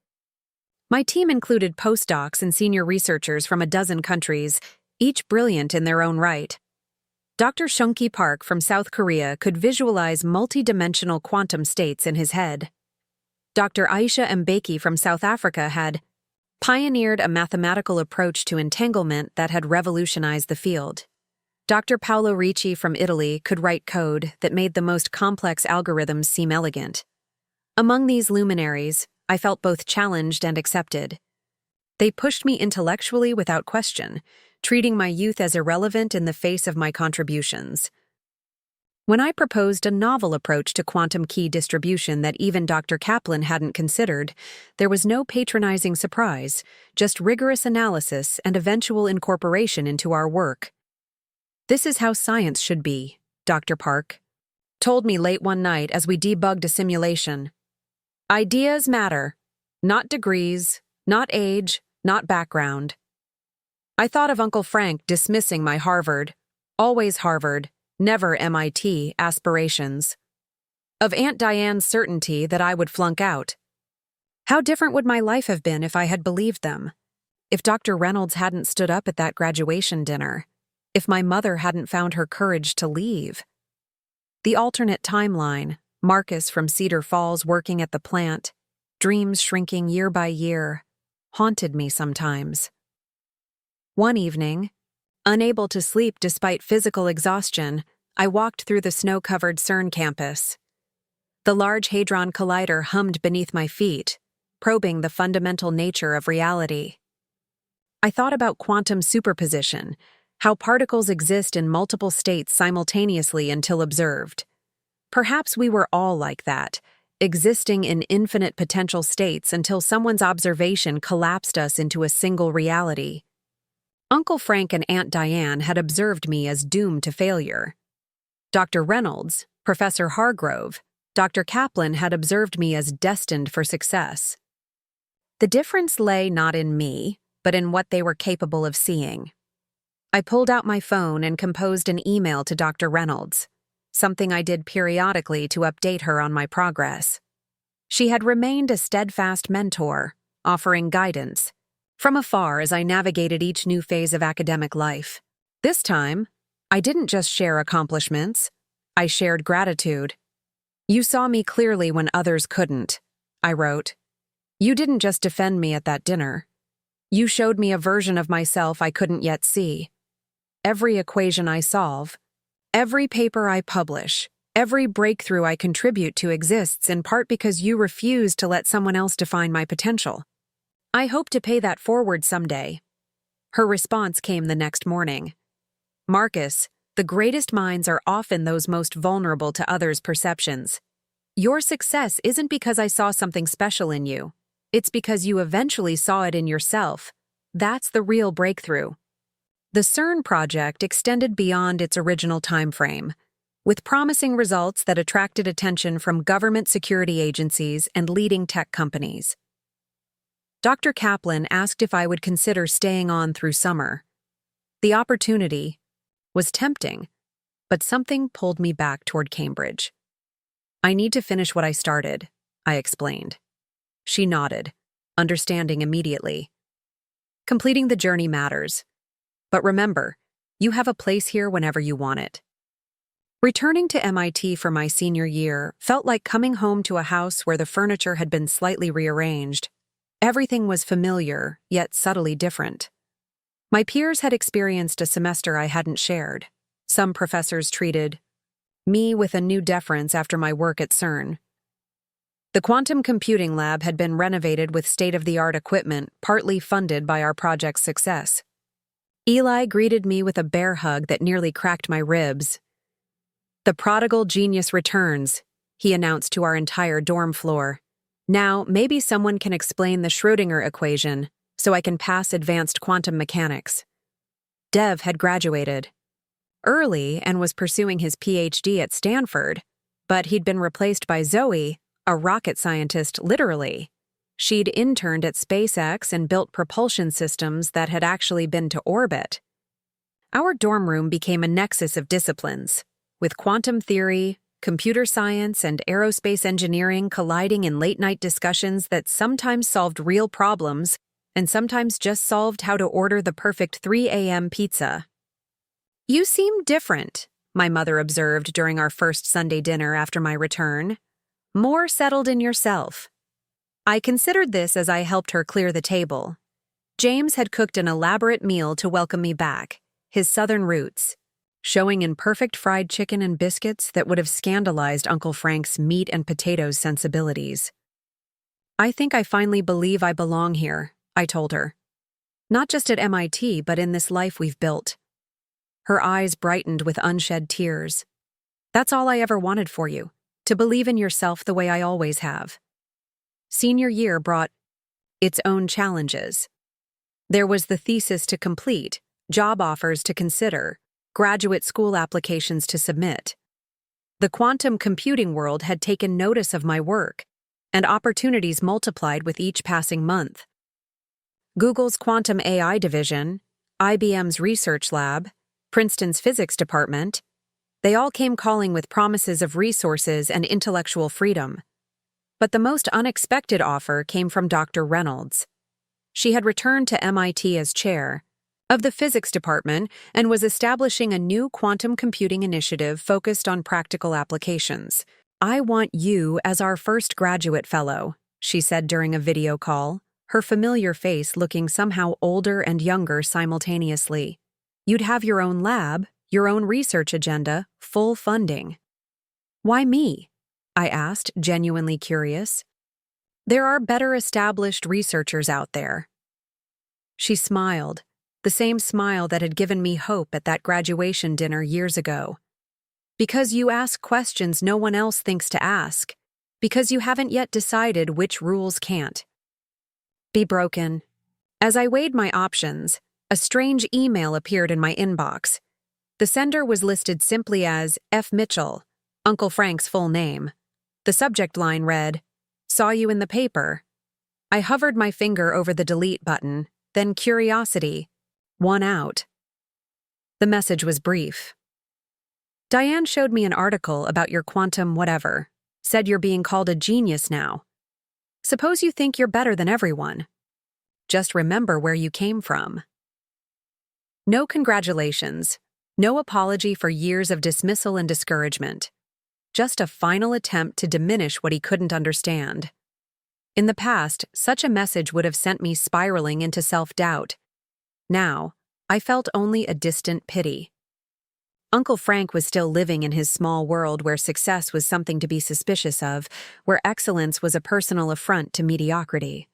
My team included postdocs and senior researchers from a dozen countries, each brilliant in their own right. Dr. Shunki Park from South Korea could visualize multi-dimensional quantum states in his head. Dr. Aisha Mbeki from South Africa had pioneered a mathematical approach to entanglement that had revolutionized the field. Dr. Paolo Ricci from Italy could write code that made the most complex algorithms seem elegant. Among these luminaries, I felt both challenged and accepted. They pushed me intellectually without question, treating my youth as irrelevant in the face of my contributions. When I proposed a novel approach to quantum key distribution that even Dr. Kaplan hadn't considered, there was no patronizing surprise, just rigorous analysis and eventual incorporation into our work. "This is how science should be," Dr. Park told me late one night as we debugged a simulation. "Ideas matter, not degrees, not age, not background." I thought of Uncle Frank dismissing my Harvard, always Harvard, never MIT aspirations. Of Aunt Diane's certainty that I would flunk out. How different would my life have been if I had believed them? If Dr. Reynolds hadn't stood up at that graduation dinner? If my mother hadn't found her courage to leave? The alternate timeline, Marcus from Cedar Falls working at the plant, dreams shrinking year by year, haunted me sometimes. One evening, unable to sleep despite physical exhaustion, I walked through the snow-covered CERN campus. The Large Hadron Collider hummed beneath my feet, probing the fundamental nature of reality. I thought about quantum superposition, how particles exist in multiple states simultaneously until observed. Perhaps we were all like that, existing in infinite potential states until someone's observation collapsed us into a single reality. Uncle Frank and Aunt Diane had observed me as doomed to failure. Dr. Reynolds, Professor Hargrove, Dr. Kaplan had observed me as destined for success. The difference lay not in me, but in what they were capable of seeing. I pulled out my phone and composed an email to Dr. Reynolds, something I did periodically to update her on my progress. She had remained a steadfast mentor, offering guidance from afar as I navigated each new phase of academic life. This time, I didn't just share accomplishments, I shared gratitude. "You saw me clearly when others couldn't," I wrote. "You didn't just defend me at that dinner. You showed me a version of myself I couldn't yet see. Every equation I solve, every paper I publish, every breakthrough I contribute to exists in part because you refuse to let someone else define my potential. I hope to pay that forward someday." Her response came the next morning. "Marcus, the greatest minds are often those most vulnerable to others' perceptions. Your success isn't because I saw something special in you. It's because you eventually saw it in yourself. That's the real breakthrough. The CERN project extended beyond its original timeframe, with promising results that attracted attention from government security agencies and leading tech companies. Dr. Kaplan asked if I would consider staying on through summer. The opportunity was tempting, but something pulled me back toward Cambridge. I need to finish what I started, I explained. She nodded, understanding immediately. Completing the journey matters. But remember, you have a place here whenever you want it. Returning to MIT for my senior year felt like coming home to a house where the furniture had been slightly rearranged. Everything was familiar, yet subtly different. My peers had experienced a semester I hadn't shared. Some professors treated me with a new deference after my work at CERN. The quantum computing lab had been renovated with state-of-the-art equipment, partly funded by our project's success. Eli greeted me with a bear hug that nearly cracked my ribs. "The prodigal genius returns," he announced to our entire dorm floor. "Now, maybe someone can explain the Schrödinger equation so I can pass advanced quantum mechanics." Dev had graduated early and was pursuing his PhD at Stanford, but he'd been replaced by Zoe, a rocket scientist literally. She'd interned at SpaceX and built propulsion systems that had actually been to orbit. Our dorm room became a nexus of disciplines, with quantum theory, computer science, and aerospace engineering colliding in late-night discussions that sometimes solved real problems and sometimes just solved how to order the perfect 3 a.m. pizza. "You seem different," my mother observed during our first Sunday dinner after my return. "More settled in yourself." I considered this as I helped her clear the table. James had cooked an elaborate meal to welcome me back, his southern roots, showing in perfect fried chicken and biscuits that would have scandalized Uncle Frank's meat and potatoes sensibilities. "I think I finally believe I belong here," I told her. "Not just at MIT, but in this life we've built." Her eyes brightened with unshed tears. "That's all I ever wanted for you, to believe in yourself the way I always have." Senior year brought its own challenges. There was the thesis to complete, job offers to consider, graduate school applications to submit. The quantum computing world had taken notice of my work, and opportunities multiplied with each passing month. Google's quantum AI division, IBM's research lab, Princeton's physics department, they all came calling with promises of resources and intellectual freedom. But the most unexpected offer came from Dr. Reynolds. She had returned to MIT as chair of the physics department and was establishing a new quantum computing initiative focused on practical applications. "I want you as our first graduate fellow," she said during a video call, her familiar face looking somehow older and younger simultaneously. "You'd have your own lab, your own research agenda, full funding." "Why me?" I asked, genuinely curious. "There are better established researchers out there." She smiled, the same smile that had given me hope at that graduation dinner years ago. "Because you ask questions no one else thinks to ask. Because you haven't yet decided which rules can't be broken." As I weighed my options, a strange email appeared in my inbox. The sender was listed simply as F. Mitchell, Uncle Frank's full name. The subject line read, "Saw you in the paper." I hovered my finger over the delete button, then curiosity won out. The message was brief. "Diane showed me an article about your quantum whatever. Said you're being called a genius now. Suppose you think you're better than everyone. Just remember where you came from." No congratulations, no apology for years of dismissal and discouragement. Just a final attempt to diminish what he couldn't understand. In the past, such a message would have sent me spiraling into self-doubt. Now, I felt only a distant pity. Uncle Frank was still living in his small world where success was something to be suspicious of, where excellence was a personal affront to mediocrity.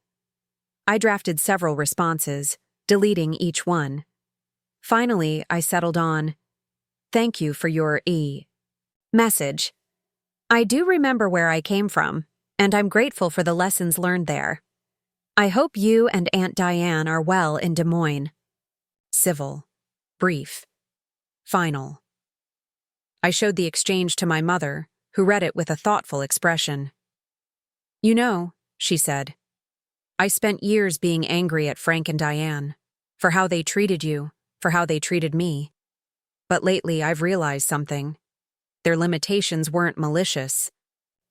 I drafted several responses, deleting each one. Finally, I settled on, "Thank you for your message. I do remember where I came from, and I'm grateful for the lessons learned there. I hope you and Aunt Diane are well in Des Moines. Civil. Brief. Final. I showed the exchange to my mother, who read it with a thoughtful expression. You know, she said, I spent years being angry at Frank and Diane, for how they treated you, for how they treated me. But lately I've realized something. Their limitations weren't malicious.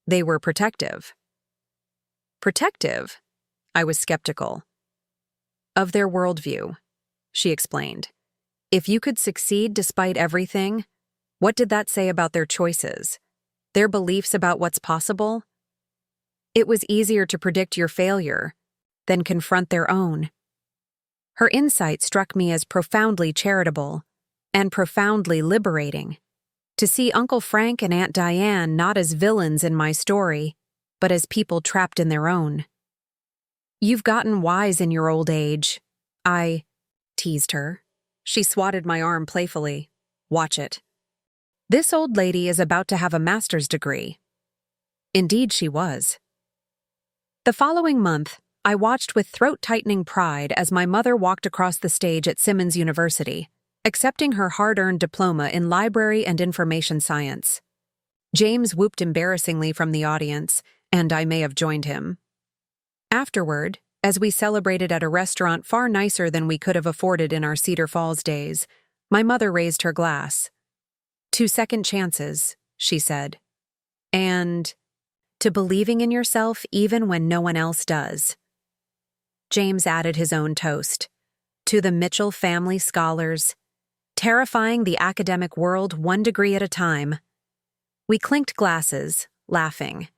They were protective. Protective? I was skeptical. Of their worldview, she explained. If you could succeed despite everything, what did that say about their choices? Their beliefs about what's possible? It was easier to predict your failure than confront their own. Her insight struck me as profoundly charitable and profoundly liberating. To see Uncle Frank and Aunt Diane not as villains in my story, but as people trapped in their own. You've gotten wise in your old age, I teased her. She swatted my arm playfully. Watch it. This old lady is about to have a master's degree. Indeed she was. The following month, I watched with throat-tightening pride as my mother walked across the stage at Simmons University, accepting her hard-earned diploma in library and information science. James whooped embarrassingly from the audience, and I may have joined him. Afterward, as we celebrated at a restaurant far nicer than we could have afforded in our Cedar Falls days, my mother raised her glass. 2 second chances, she said. And to believing in yourself even when no one else does. James added his own toast. To the Mitchell family scholars, terrifying the academic world 1 degree at a time. We clinked glasses, laughing.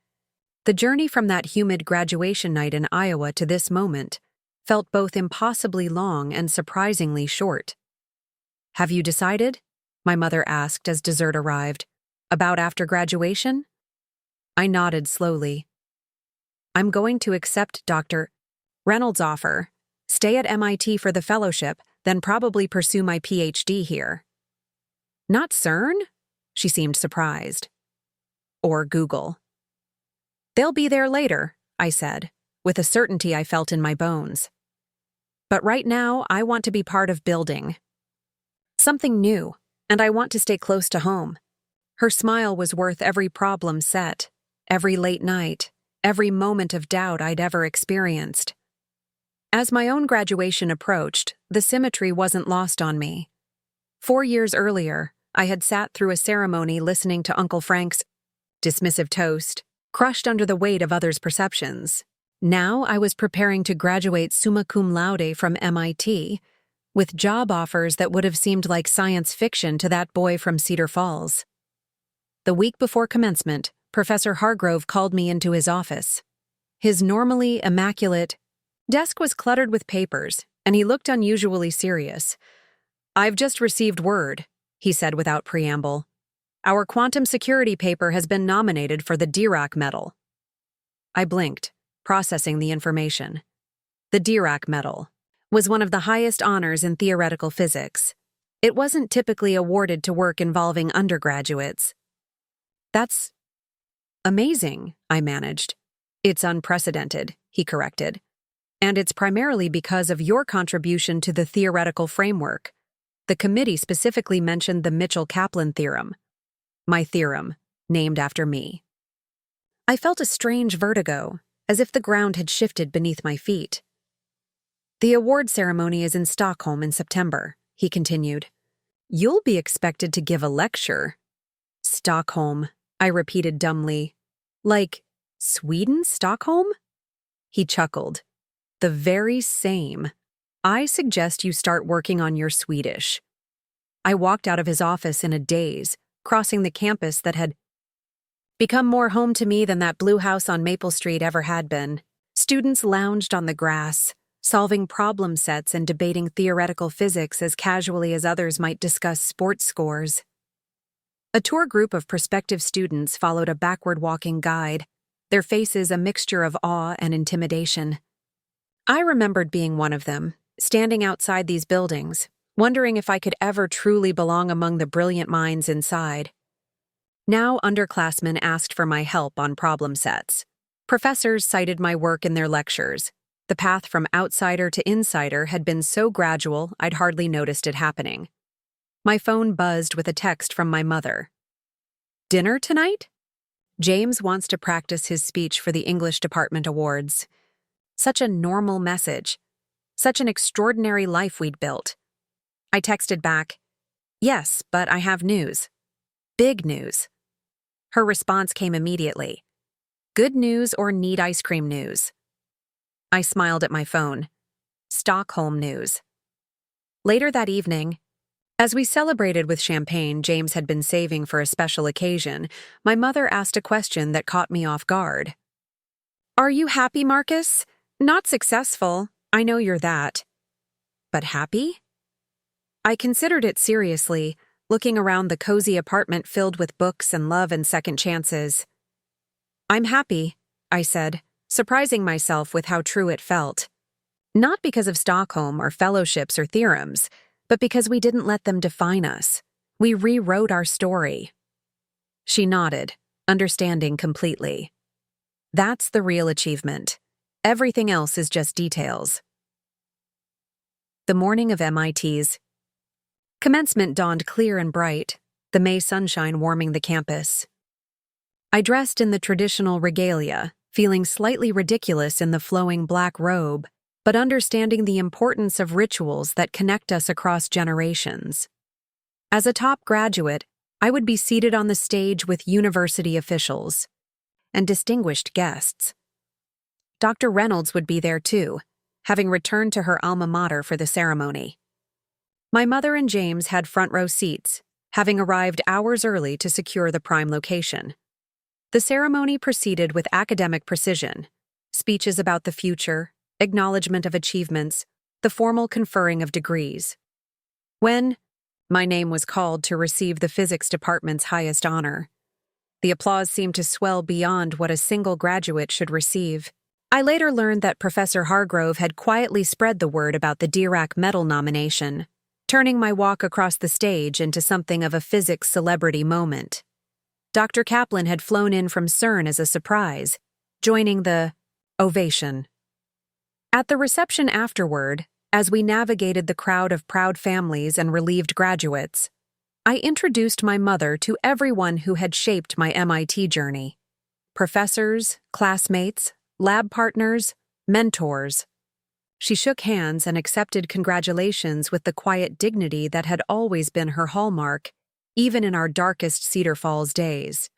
The journey from that humid graduation night in Iowa to this moment felt both impossibly long and surprisingly short. Have you decided? My mother asked as dessert arrived. About after graduation? I nodded slowly. I'm going to accept Dr. Reynolds' offer, stay at MIT for the fellowship, then probably pursue my PhD here. Not CERN? She seemed surprised. Or Google. They'll be there later, I said, with a certainty I felt in my bones. But right now, I want to be part of building something new, and I want to stay close to home. Her smile was worth every problem set, every late night, every moment of doubt I'd ever experienced. As my own graduation approached, the symmetry wasn't lost on me. 4 years earlier, I had sat through a ceremony listening to Uncle Frank's dismissive toast, crushed under the weight of others' perceptions. Now I was preparing to graduate summa cum laude from MIT, with job offers that would have seemed like science fiction to that boy from Cedar Falls. The week before commencement, Professor Hargrove called me into his office. His normally immaculate desk was cluttered with papers, and he looked unusually serious. I've just received word, he said without preamble. Our quantum security paper has been nominated for the Dirac Medal. I blinked, processing the information. The Dirac Medal was one of the highest honors in theoretical physics. It wasn't typically awarded to work involving undergraduates. That's amazing, I managed. It's unprecedented, he corrected. And it's primarily because of your contribution to the theoretical framework. The committee specifically mentioned the Mitchell-Kaplan theorem. My theorem, named after me. I felt a strange vertigo, as if the ground had shifted beneath my feet. The award ceremony is in Stockholm in September, he continued. You'll be expected to give a lecture. Stockholm, I repeated dumbly. Like, Sweden, Stockholm? He chuckled. The very same. I suggest you start working on your Swedish. I walked out of his office in a daze, crossing the campus that had become more home to me than that blue house on Maple Street ever had been. Students lounged on the grass, solving problem sets and debating theoretical physics as casually as others might discuss sports scores. A tour group of prospective students followed a backward-walking guide, their faces a mixture of awe and intimidation. I remembered being one of them, standing outside these buildings, wondering if I could ever truly belong among the brilliant minds inside. Now underclassmen asked for my help on problem sets. Professors cited my work in their lectures. The path from outsider to insider had been so gradual I'd hardly noticed it happening. My phone buzzed with a text from my mother. "Dinner tonight?" James wants to practice his speech for the English Department Awards. Such a normal message. Such an extraordinary life we'd built. I texted back, "Yes, but I have news. Big news." Her response came immediately. "Good news or need ice cream news?" I smiled at my phone. Stockholm news. Later that evening, as we celebrated with champagne James had been saving for a special occasion, my mother asked a question that caught me off guard. "Are you happy, Marcus? Not successful, I know you're that. But happy?" I considered it seriously, looking around the cozy apartment filled with books and love and second chances. "I'm happy," I said, surprising myself with how true it felt. Not because of Stockholm or fellowships or theorems, but because we didn't let them define us. We rewrote our story. She nodded, understanding completely. That's the real achievement. Everything else is just details. The morning of MIT's commencement dawned clear and bright, the May sunshine warming the campus. I dressed in the traditional regalia, feeling slightly ridiculous in the flowing black robe, but understanding the importance of rituals that connect us across generations. As a top graduate, I would be seated on the stage with university officials and distinguished guests. Dr. Reynolds would be there too, having returned to her alma mater for the ceremony. My mother and James had front row seats, having arrived hours early to secure the prime location. The ceremony proceeded with academic precision, speeches about the future, acknowledgement of achievements, the formal conferring of degrees. When my name was called to receive the physics department's highest honor, the applause seemed to swell beyond what a single graduate should receive. I later learned that Professor Hargrove had quietly spread the word about the Dirac Medal nomination, turning my walk across the stage into something of a physics celebrity moment. Dr. Kaplan had flown in from CERN as a surprise, joining the ovation. At the reception afterward, as we navigated the crowd of proud families and relieved graduates, I introduced my mother to everyone who had shaped my MIT journey. Professors, classmates, lab partners, mentors. She shook hands and accepted congratulations with the quiet dignity that had always been her hallmark, even in our darkest Cedar Falls days.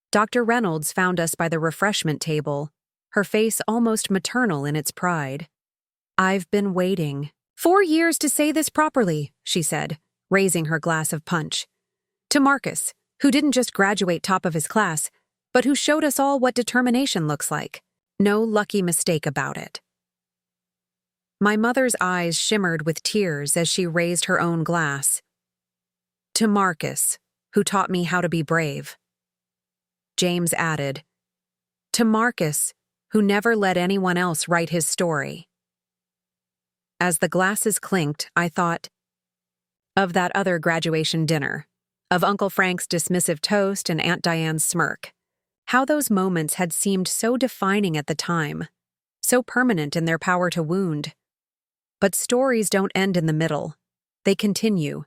Dr. Reynolds found us by the refreshment table, her face almost maternal in its pride. "I've been waiting 4 years to say this properly," she said, raising her glass of punch. "To Marcus, who didn't just graduate top of his class, but who showed us all what determination looks like. No lucky mistake about it." My mother's eyes shimmered with tears as she raised her own glass. "To Marcus, who taught me how to be brave." James added, "To Marcus, who never let anyone else write his story." As the glasses clinked, I thought of that other graduation dinner, of Uncle Frank's dismissive toast and Aunt Diane's smirk. How those moments had seemed so defining at the time, so permanent in their power to wound. But stories don't end in the middle. They continue,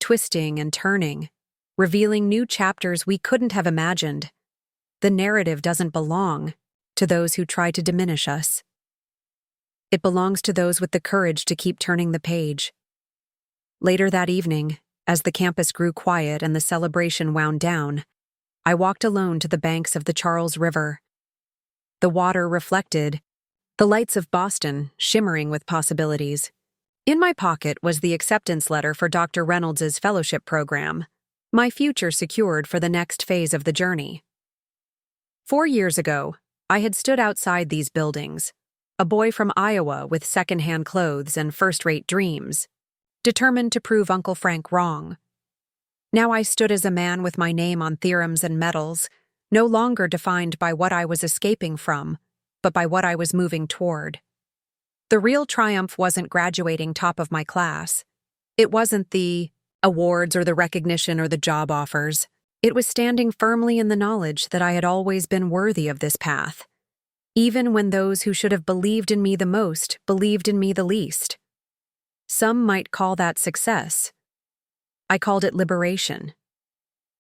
twisting and turning, revealing new chapters we couldn't have imagined. The narrative doesn't belong to those who try to diminish us. It belongs to those with the courage to keep turning the page. Later that evening, as the campus grew quiet and the celebration wound down, I walked alone to the banks of the Charles River. The water reflected the lights of Boston, shimmering with possibilities. In my pocket was the acceptance letter for Dr. Reynolds' fellowship program, my future secured for the next phase of the journey. 4 years ago, I had stood outside these buildings, a boy from Iowa with second-hand clothes and first-rate dreams, determined to prove Uncle Frank wrong. Now I stood as a man with my name on theorems and medals, no longer defined by what I was escaping from, but by what I was moving toward. The real triumph wasn't graduating top of my class. It wasn't the awards or the recognition or the job offers. It was standing firmly in the knowledge that I had always been worthy of this path. even when those who should have believed in me the most believed in me the least. Some might call that success. I called it liberation.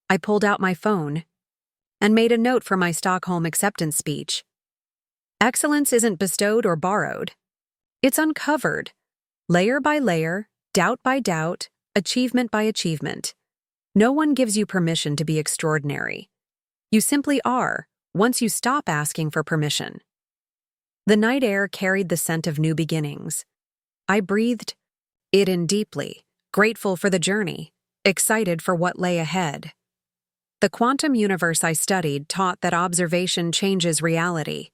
I pulled out my phone and made a note for my Stockholm acceptance speech. Excellence isn't bestowed or borrowed. It's uncovered, layer by layer, doubt by doubt, achievement by achievement. No one gives you permission to be extraordinary. You simply are, once you stop asking for permission. The night air carried the scent of new beginnings. I breathed it in deeply, grateful for the journey, excited for what lay ahead. The quantum universe I studied taught that observation changes reality,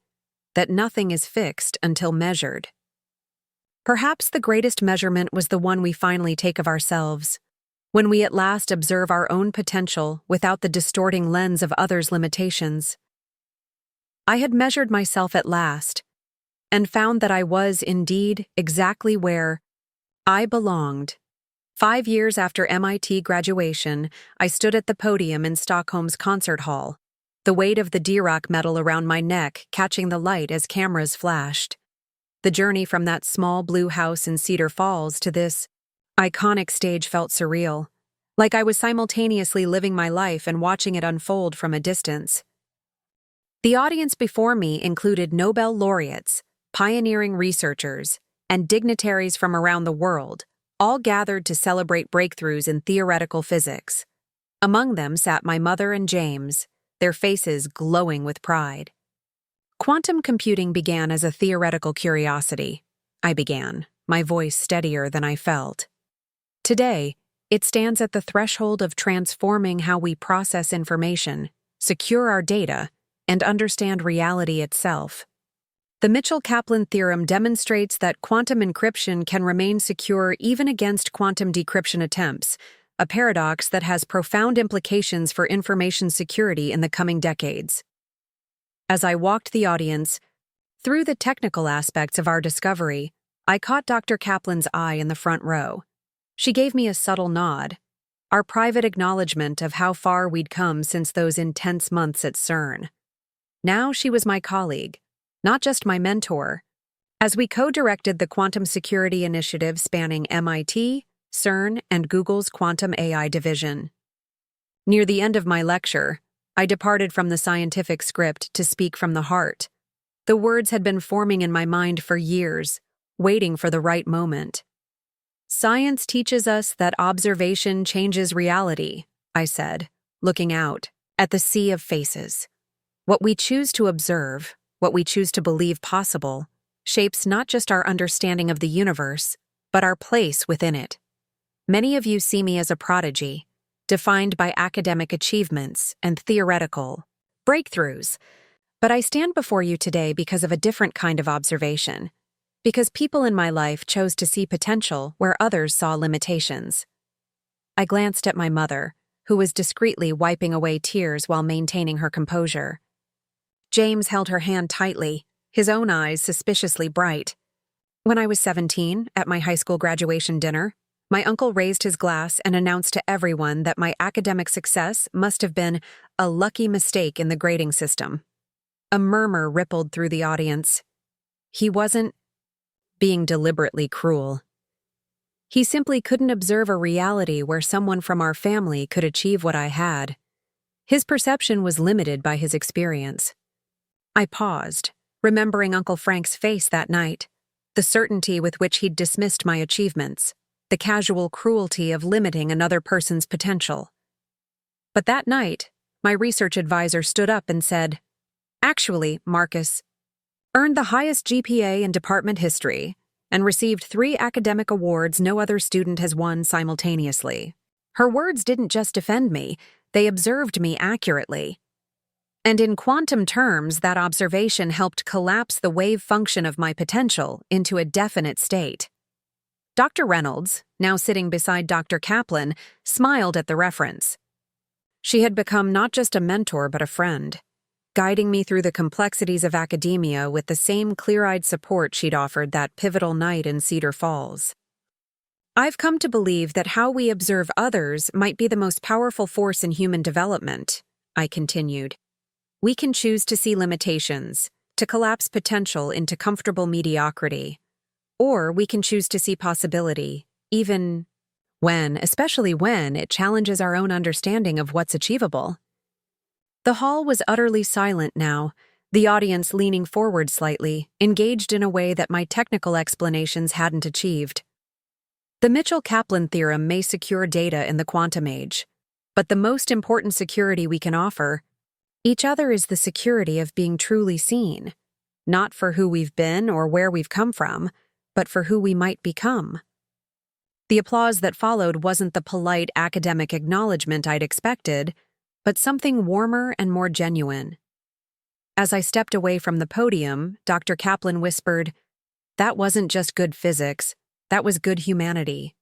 that nothing is fixed until measured. Perhaps the greatest measurement was the one we finally take of ourselves, when we at last observe our own potential without the distorting lens of others' limitations. I had measured myself at last, and found that I was, indeed, exactly where I belonged. 5 years after MIT graduation, I stood at the podium in Stockholm's concert hall, the weight of the Dirac medal around my neck catching the light as cameras flashed. The journey from that small blue house in Cedar Falls to this iconic stage felt surreal, like I was simultaneously living my life and watching it unfold from a distance. The audience before me included Nobel laureates, pioneering researchers, and dignitaries from around the world, all gathered to celebrate breakthroughs in theoretical physics. Among them sat my mother and James, their faces glowing with pride. Quantum computing began as a theoretical curiosity. I began, my voice steadier than I felt. Today, it stands at the threshold of transforming how we process information, secure our data, and understand reality itself. The Mitchell-Kaplan theorem demonstrates that quantum encryption can remain secure even against quantum decryption attempts, a paradox that has profound implications for information security in the coming decades. As I walked the audience, through the technical aspects of our discovery, I caught Dr. Kaplan's eye in the front row. She gave me a subtle nod, our private acknowledgement of how far we'd come since those intense months at CERN. Now she was my colleague, not just my mentor, as we co-directed the quantum security initiative spanning MIT, CERN, and Google's quantum AI division. Near the end of my lecture, I departed from the scientific script to speak from the heart. The words had been forming in my mind for years, waiting for the right moment. Science teaches us that observation changes reality, I said, looking out at the sea of faces. What we choose to observe, what we choose to believe possible, shapes not just our understanding of the universe, but our place within it. Many of you see me as a prodigy, defined by academic achievements and theoretical breakthroughs. But I stand before you today because of a different kind of observation, because people in my life chose to see potential where others saw limitations. I glanced at my mother, who was discreetly wiping away tears while maintaining her composure. James held her hand tightly, his own eyes suspiciously bright. When I was 17, at my high school graduation dinner, my uncle raised his glass and announced to everyone that my academic success must have been a lucky mistake in the grading system. A murmur rippled through the audience. He wasn't being deliberately cruel. He simply couldn't observe a reality where someone from our family could achieve what I had. His perception was limited by his experience. I paused, remembering Uncle Frank's face that night, the certainty with which he'd dismissed my achievements, the casual cruelty of limiting another person's potential. But that night, my research advisor stood up and said, "Actually, Marcus, earned the highest GPA in department history and received 3 academic awards no other student has won simultaneously." Her words didn't just defend me, they observed me accurately. And in quantum terms, that observation helped collapse the wave function of my potential into a definite state. Dr. Reynolds, now sitting beside Dr. Kaplan, smiled at the reference. She had become not just a mentor but a friend, guiding me through the complexities of academia with the same clear-eyed support she'd offered that pivotal night in Cedar Falls. I've come to believe that how we observe others might be the most powerful force in human development, I continued. We can choose to see limitations, to collapse potential into comfortable mediocrity. Or we can choose to see possibility, even especially when, it challenges our own understanding of what's achievable. The hall was utterly silent now, the audience leaning forward slightly, engaged in a way that my technical explanations hadn't achieved. The Mitchell-Kaplan theorem may secure data in the quantum age, but the most important security we can offer each other is the security of being truly seen, not for who we've been or where we've come from, but for who we might become. The applause that followed wasn't the polite academic acknowledgement I'd expected, but something warmer and more genuine. As I stepped away from the podium, Dr. Kaplan whispered, "That wasn't just good physics, that was good humanity."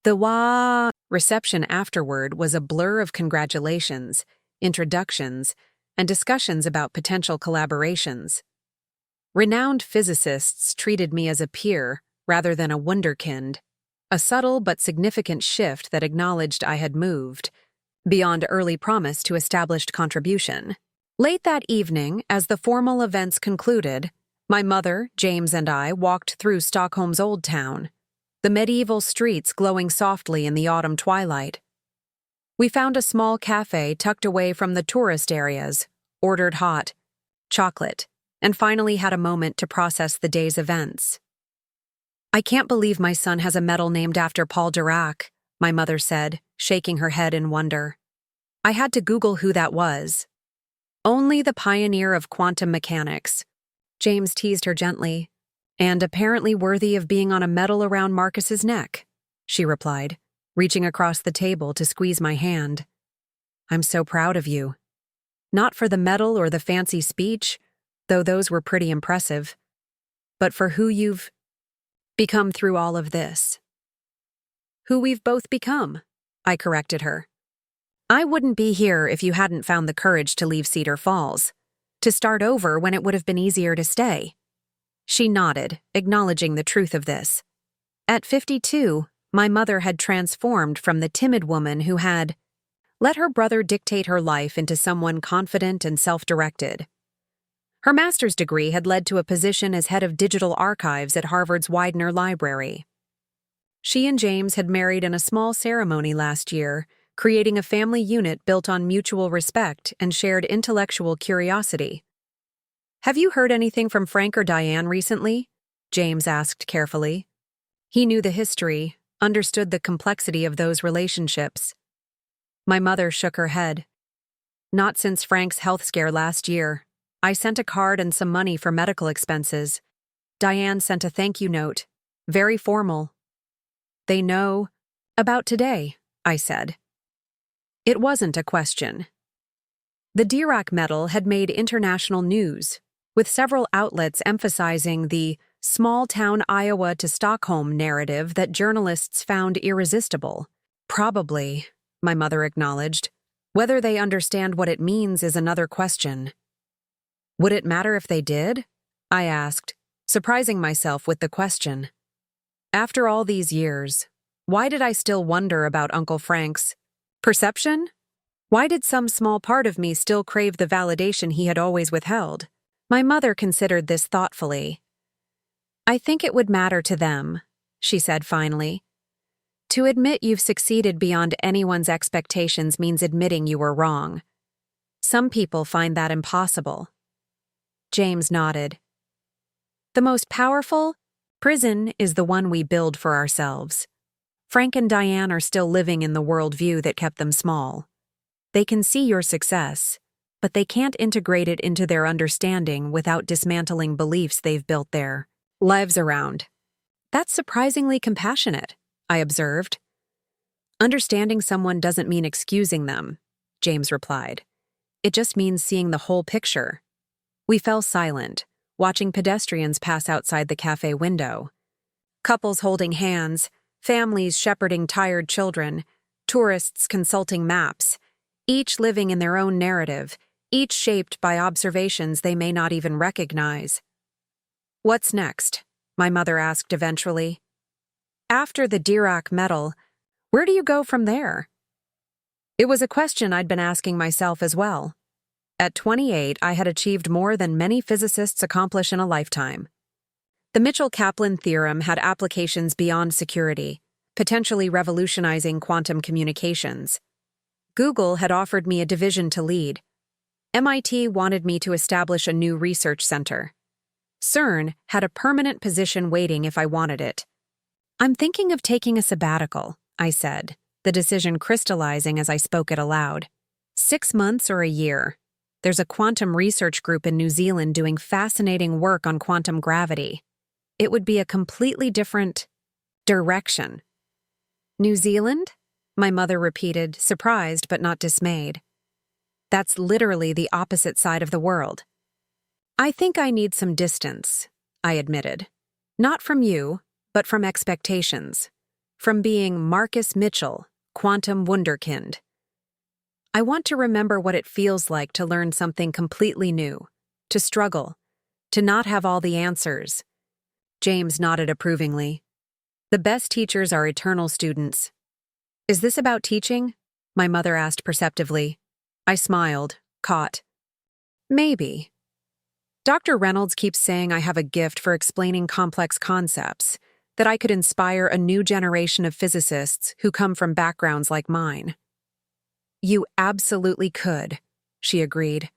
The reception afterward was a blur of congratulations, introductions, and discussions about potential collaborations. Renowned physicists treated me as a peer rather than a wunderkind, a subtle but significant shift that acknowledged I had moved beyond early promise to established contribution. Late that evening, as the formal events concluded, my mother, James, and I walked through Stockholm's Old Town, the medieval streets glowing softly in the autumn twilight. We found a small cafe tucked away from the tourist areas, ordered hot chocolate, and finally had a moment to process the day's events. "I can't believe my son has a medal named after Paul Dirac," my mother said, shaking her head in wonder. "I had to Google who that was." "Only the pioneer of quantum mechanics," James teased her gently. "And apparently worthy of being on a medal around Marcus's neck," she replied, reaching across the table to squeeze my hand. "I'm so proud of you. Not for the medal or the fancy speech, though those were pretty impressive, but for who you've become through all of this." "Who we've both become," I corrected her. "I wouldn't be here if you hadn't found the courage to leave Cedar Falls, to start over when it would have been easier to stay." She nodded, acknowledging the truth of this. At 52, my mother had transformed from the timid woman who had let her brother dictate her life into someone confident and self-directed. Her master's degree had led to a position as head of digital archives at Harvard's Widener Library. She and James had married in a small ceremony last year, creating a family unit built on mutual respect and shared intellectual curiosity. "Have you heard anything from Frank or Diane recently?" James asked carefully. He knew the history, understood the complexity of those relationships. My mother shook her head. "Not since Frank's health scare last year. I sent a card and some money for medical expenses. Diane sent a thank you note. Very formal." "They know about today," I said. It wasn't a question. The Dirac medal had made international news, with several outlets emphasizing the small-town Iowa to Stockholm narrative that journalists found irresistible. "Probably," my mother acknowledged. "Whether they understand what it means is another question." "Would it matter if they did?" I asked, surprising myself with the question. After all these years, why did I still wonder about Uncle Frank's perception? Why did some small part of me still crave the validation he had always withheld? My mother considered this thoughtfully. "I think it would matter to them," she said finally. "To admit you've succeeded beyond anyone's expectations means admitting you were wrong. Some people find that impossible." James nodded. "The most powerful prison is the one we build for ourselves. Frank and Diane are still living in the worldview that kept them small. They can see your success, but they can't integrate it into their understanding without dismantling beliefs they've built their lives around." "That's surprisingly compassionate," I observed. "Understanding someone doesn't mean excusing them," James replied. "It just means seeing the whole picture." We fell silent, watching pedestrians pass outside the cafe window. Couples holding hands, families shepherding tired children, tourists consulting maps, each living in their own narrative, each shaped by observations they may not even recognize. "What's next?" my mother asked eventually. "After the Dirac medal, where do you go from there?" It was a question I'd been asking myself as well. At 28, I had achieved more than many physicists accomplish in a lifetime. The Mitchell-Kaplan theorem had applications beyond security, potentially revolutionizing quantum communications. Google had offered me a division to lead. MIT wanted me to establish a new research center. CERN had a permanent position waiting if I wanted it. "I'm thinking of taking a sabbatical," I said, the decision crystallizing as I spoke it aloud. 6 months or a year. There's a quantum research group in New Zealand doing fascinating work on quantum gravity. It would be a completely different direction. "New Zealand?" my mother repeated, surprised but not dismayed. "That's literally the opposite side of the world." "I think I need some distance," I admitted. "Not from you, but from expectations. From being Marcus Mitchell, quantum wunderkind. I want to remember what it feels like to learn something completely new, to struggle, to not have all the answers." James nodded approvingly. "The best teachers are eternal students." "Is this about teaching?" my mother asked perceptively. I smiled, caught. "Maybe. Dr. Reynolds keeps saying I have a gift for explaining complex concepts, that I could inspire a new generation of physicists who come from backgrounds like mine." "You absolutely could," she agreed.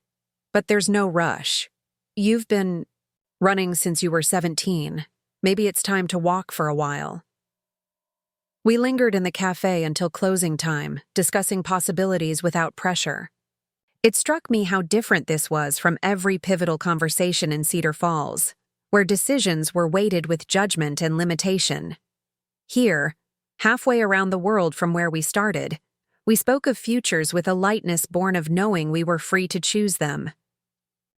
"But there's no rush. You've been running since you were 17. Maybe it's time to walk for a while." We lingered in the cafe until closing time, discussing possibilities without pressure. It struck me how different this was from every pivotal conversation in Cedar Falls, where decisions were weighted with judgment and limitation. Here, halfway around the world from where we started, we spoke of futures with a lightness born of knowing we were free to choose them.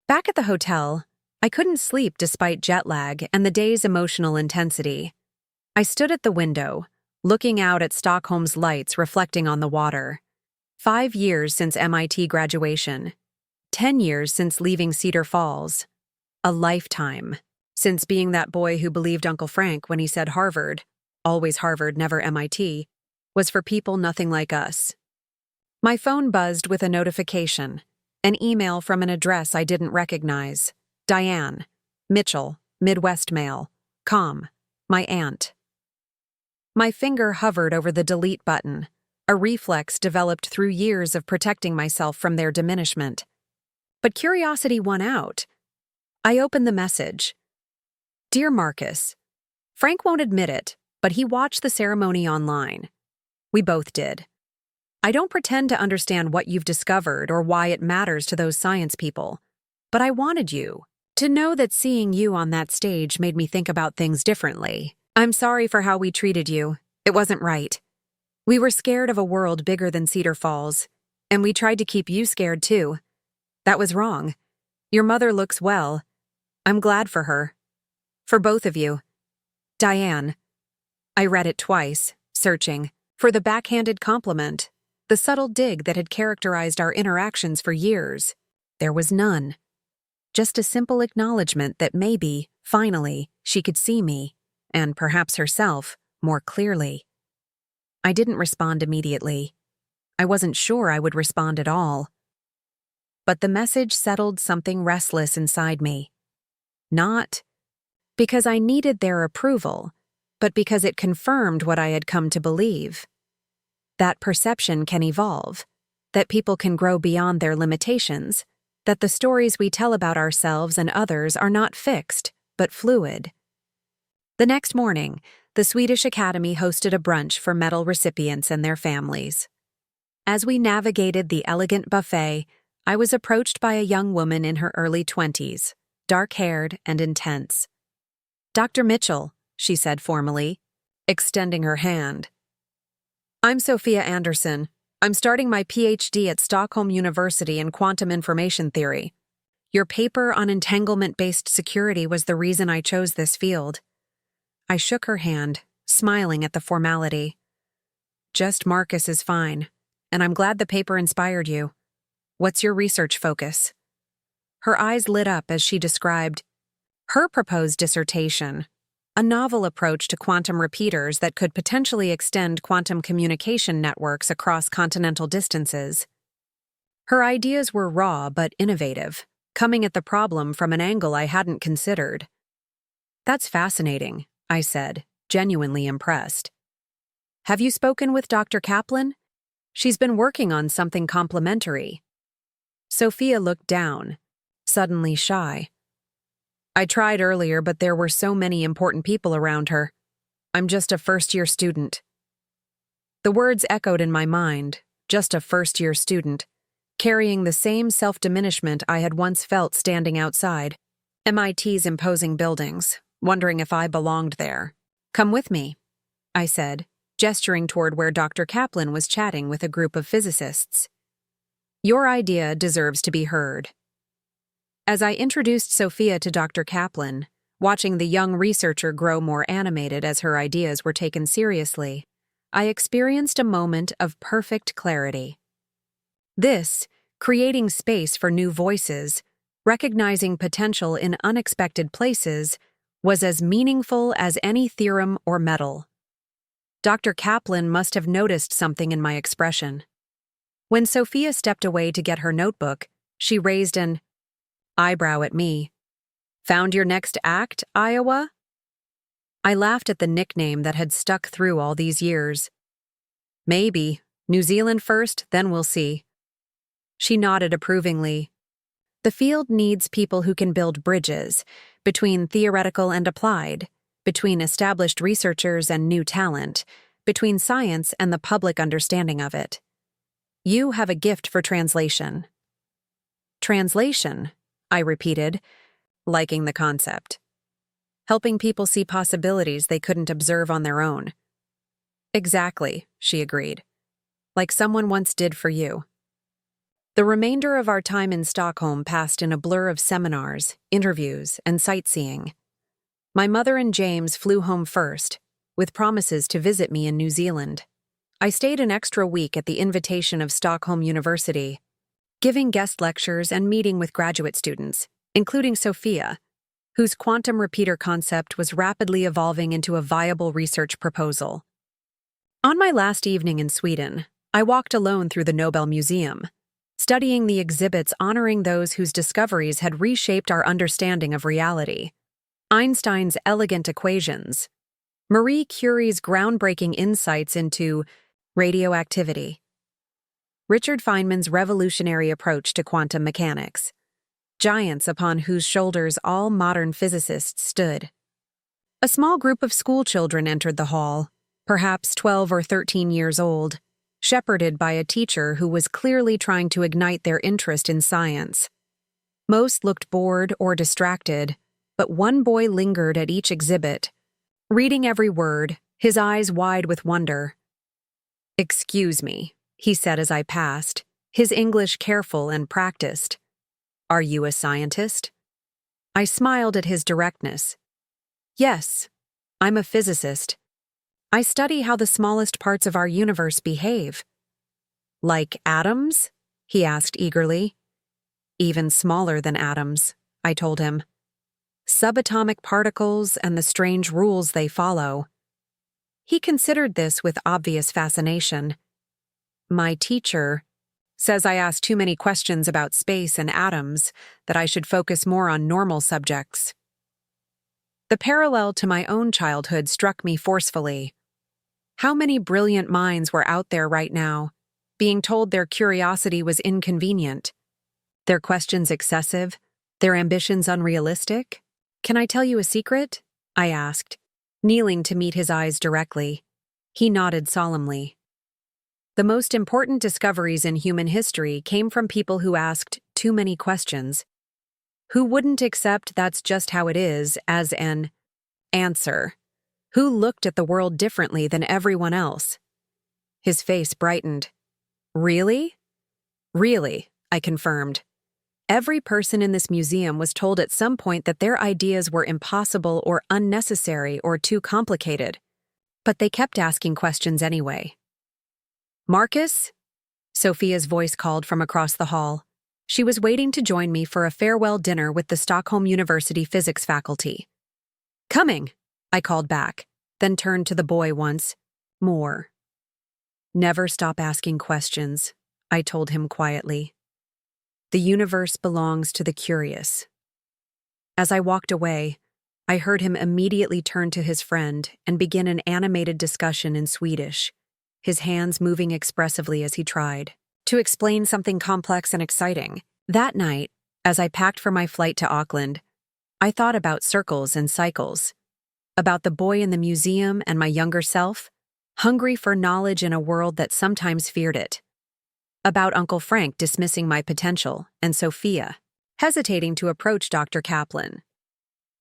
Back at the hotel, I couldn't sleep despite jet lag and the day's emotional intensity. I stood at the window, looking out at Stockholm's lights reflecting on the water. 5 years since MIT graduation. 10 years since leaving Cedar Falls. A lifetime since being that boy who believed Uncle Frank when he said Harvard, always Harvard, never MIT, was for people nothing like us. My phone buzzed with a notification, an email from an address I didn't recognize. Diane, Mitchell, Midwest Mail, com, my aunt. My finger hovered over the delete button, a reflex developed through years of protecting myself from their diminishment. But curiosity won out. I opened the message. "Dear Marcus, Frank won't admit it, but he watched the ceremony online. We both did. I don't pretend to understand what you've discovered or why it matters to those science people, but I wanted you to know that seeing you on that stage made me think about things differently. I'm sorry for how we treated you. It wasn't right. We were scared of a world bigger than Cedar Falls, and we tried to keep you scared too. That was wrong. Your mother looks well. I'm glad for her. For both of you. Diane." I read it twice, searching for the backhanded compliment, the subtle dig that had characterized our interactions for years. There was none. Just a simple acknowledgement that maybe, finally, she could see me, and perhaps herself, more clearly. I didn't respond immediately. I wasn't sure I would respond at all. But the message settled something restless inside me. Not because I needed their approval, but because it confirmed what I had come to believe. That perception can evolve, that people can grow beyond their limitations, that the stories we tell about ourselves and others are not fixed, but fluid. The next morning, the Swedish Academy hosted a brunch for medal recipients and their families. As we navigated the elegant buffet, I was approached by a young woman in her early 20s, dark-haired and intense. "Dr. Mitchell," she said formally, extending her hand. "I'm Sophia Anderson. I'm starting my PhD at Stockholm University in quantum information theory. Your paper on entanglement-based security was the reason I chose this field." I shook her hand, smiling at the formality. "Just Marcus is fine, and I'm glad the paper inspired you. What's your research focus?" Her eyes lit up as she described her proposed dissertation, a novel approach to quantum repeaters that could potentially extend quantum communication networks across continental distances. Her ideas were raw but innovative, coming at the problem from an angle I hadn't considered. "That's fascinating," I said, genuinely impressed. "Have you spoken with Dr. Kaplan? She's been working on something complementary." Sophia looked down, suddenly shy. "I tried earlier, but there were so many important people around her. I'm just a first-year student." The words echoed in my mind, just a first-year student, carrying the same self-diminishment I had once felt standing outside MIT's imposing buildings, wondering if I belonged there. "Come with me," I said, gesturing toward where Dr. Kaplan was chatting with a group of physicists. "Your idea deserves to be heard." As I introduced Sophia to Dr. Kaplan, watching the young researcher grow more animated as her ideas were taken seriously, I experienced a moment of perfect clarity. This, creating space for new voices, recognizing potential in unexpected places, was as meaningful as any theorem or medal. Dr. Kaplan must have noticed something in my expression. When Sophia stepped away to get her notebook, she raised an eyebrow at me. "Found your next act, Iowa?" I laughed at the nickname that had stuck through all these years. "Maybe. New Zealand first, then we'll see." She nodded approvingly. "The field needs people who can build bridges between theoretical and applied, between established researchers and new talent, between science and the public understanding of it. You have a gift for translation." "Translation," I repeated, liking the concept. "Helping people see possibilities they couldn't observe on their own." "Exactly," she agreed. "Like someone once did for you." The remainder of our time in Stockholm passed in a blur of seminars, interviews, and sightseeing. My mother and James flew home first, with promises to visit me in New Zealand. I stayed an extra week at the invitation of Stockholm University, giving guest lectures and meeting with graduate students, including Sophia, whose quantum repeater concept was rapidly evolving into a viable research proposal. On my last evening in Sweden, I walked alone through the Nobel Museum, studying the exhibits honoring those whose discoveries had reshaped our understanding of reality. Einstein's elegant equations, Marie Curie's groundbreaking insights into radioactivity, Richard Feynman's revolutionary approach to quantum mechanics, giants upon whose shoulders all modern physicists stood. A small group of schoolchildren entered the hall, perhaps 12 or 13 years old, shepherded by a teacher who was clearly trying to ignite their interest in science. Most looked bored or distracted, but one boy lingered at each exhibit, reading every word, his eyes wide with wonder. "Excuse me," he said as I passed, his English careful and practiced. "Are you a scientist?" I smiled at his directness. "Yes, I'm a physicist. I study how the smallest parts of our universe behave." "Like atoms?" he asked eagerly. "Even smaller than atoms," I told him. "Subatomic particles and the strange rules they follow." He considered this with obvious fascination. "My teacher says I ask too many questions about space and atoms, that I should focus more on normal subjects." The parallel to my own childhood struck me forcefully. How many brilliant minds were out there right now, being told their curiosity was inconvenient, their questions excessive, their ambitions unrealistic? "Can I tell you a secret?" I asked, kneeling to meet his eyes directly. He nodded solemnly. "The most important discoveries in human history came from people who asked too many questions, who wouldn't accept that's just how it is as an answer, who looked at the world differently than everyone else." His face brightened. "Really?" "Really," I confirmed. "Every person in this museum was told at some point that their ideas were impossible or unnecessary or too complicated, but they kept asking questions anyway." "Marcus?" Sophia's voice called from across the hall. She was waiting to join me for a farewell dinner with the Stockholm University physics faculty. "Coming," I called back, then turned to the boy once more. "Never stop asking questions," I told him quietly. The universe belongs to the curious. As I walked away, I heard him immediately turn to his friend and begin an animated discussion in Swedish, his hands moving expressively as he tried to explain something complex and exciting. That night, as I packed for my flight to Auckland, I thought about circles and cycles, about the boy in the museum and my younger self, hungry for knowledge in a world that sometimes feared it, about Uncle Frank dismissing my potential and Sophia hesitating to approach Dr. Kaplan,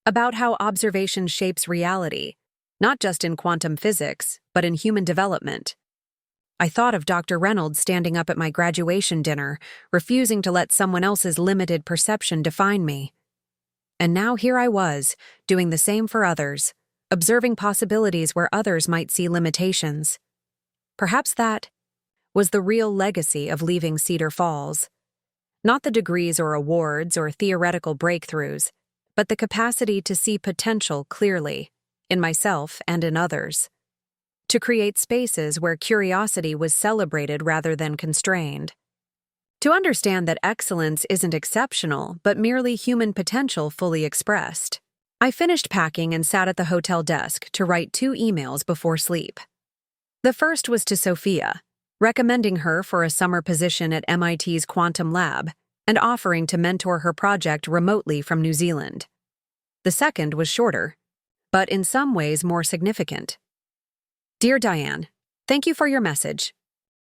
about how observation shapes reality, not just in quantum physics, but in human development. I thought of Dr. Reynolds standing up at my graduation dinner, refusing to let someone else's limited perception define me. And now here I was, doing the same for others, observing possibilities where others might see limitations. Perhaps that was the real legacy of leaving Cedar Falls. Not the degrees or awards or theoretical breakthroughs, but the capacity to see potential clearly, in myself and in others. To create spaces where curiosity was celebrated rather than constrained. To understand that excellence isn't exceptional, but merely human potential fully expressed. I finished packing and sat at the hotel desk to write 2 emails before sleep. The first was to Sophia, recommending her for a summer position at MIT's Quantum Lab and offering to mentor her project remotely from New Zealand. The second was shorter, but in some ways more significant. Dear Diane, thank you for your message.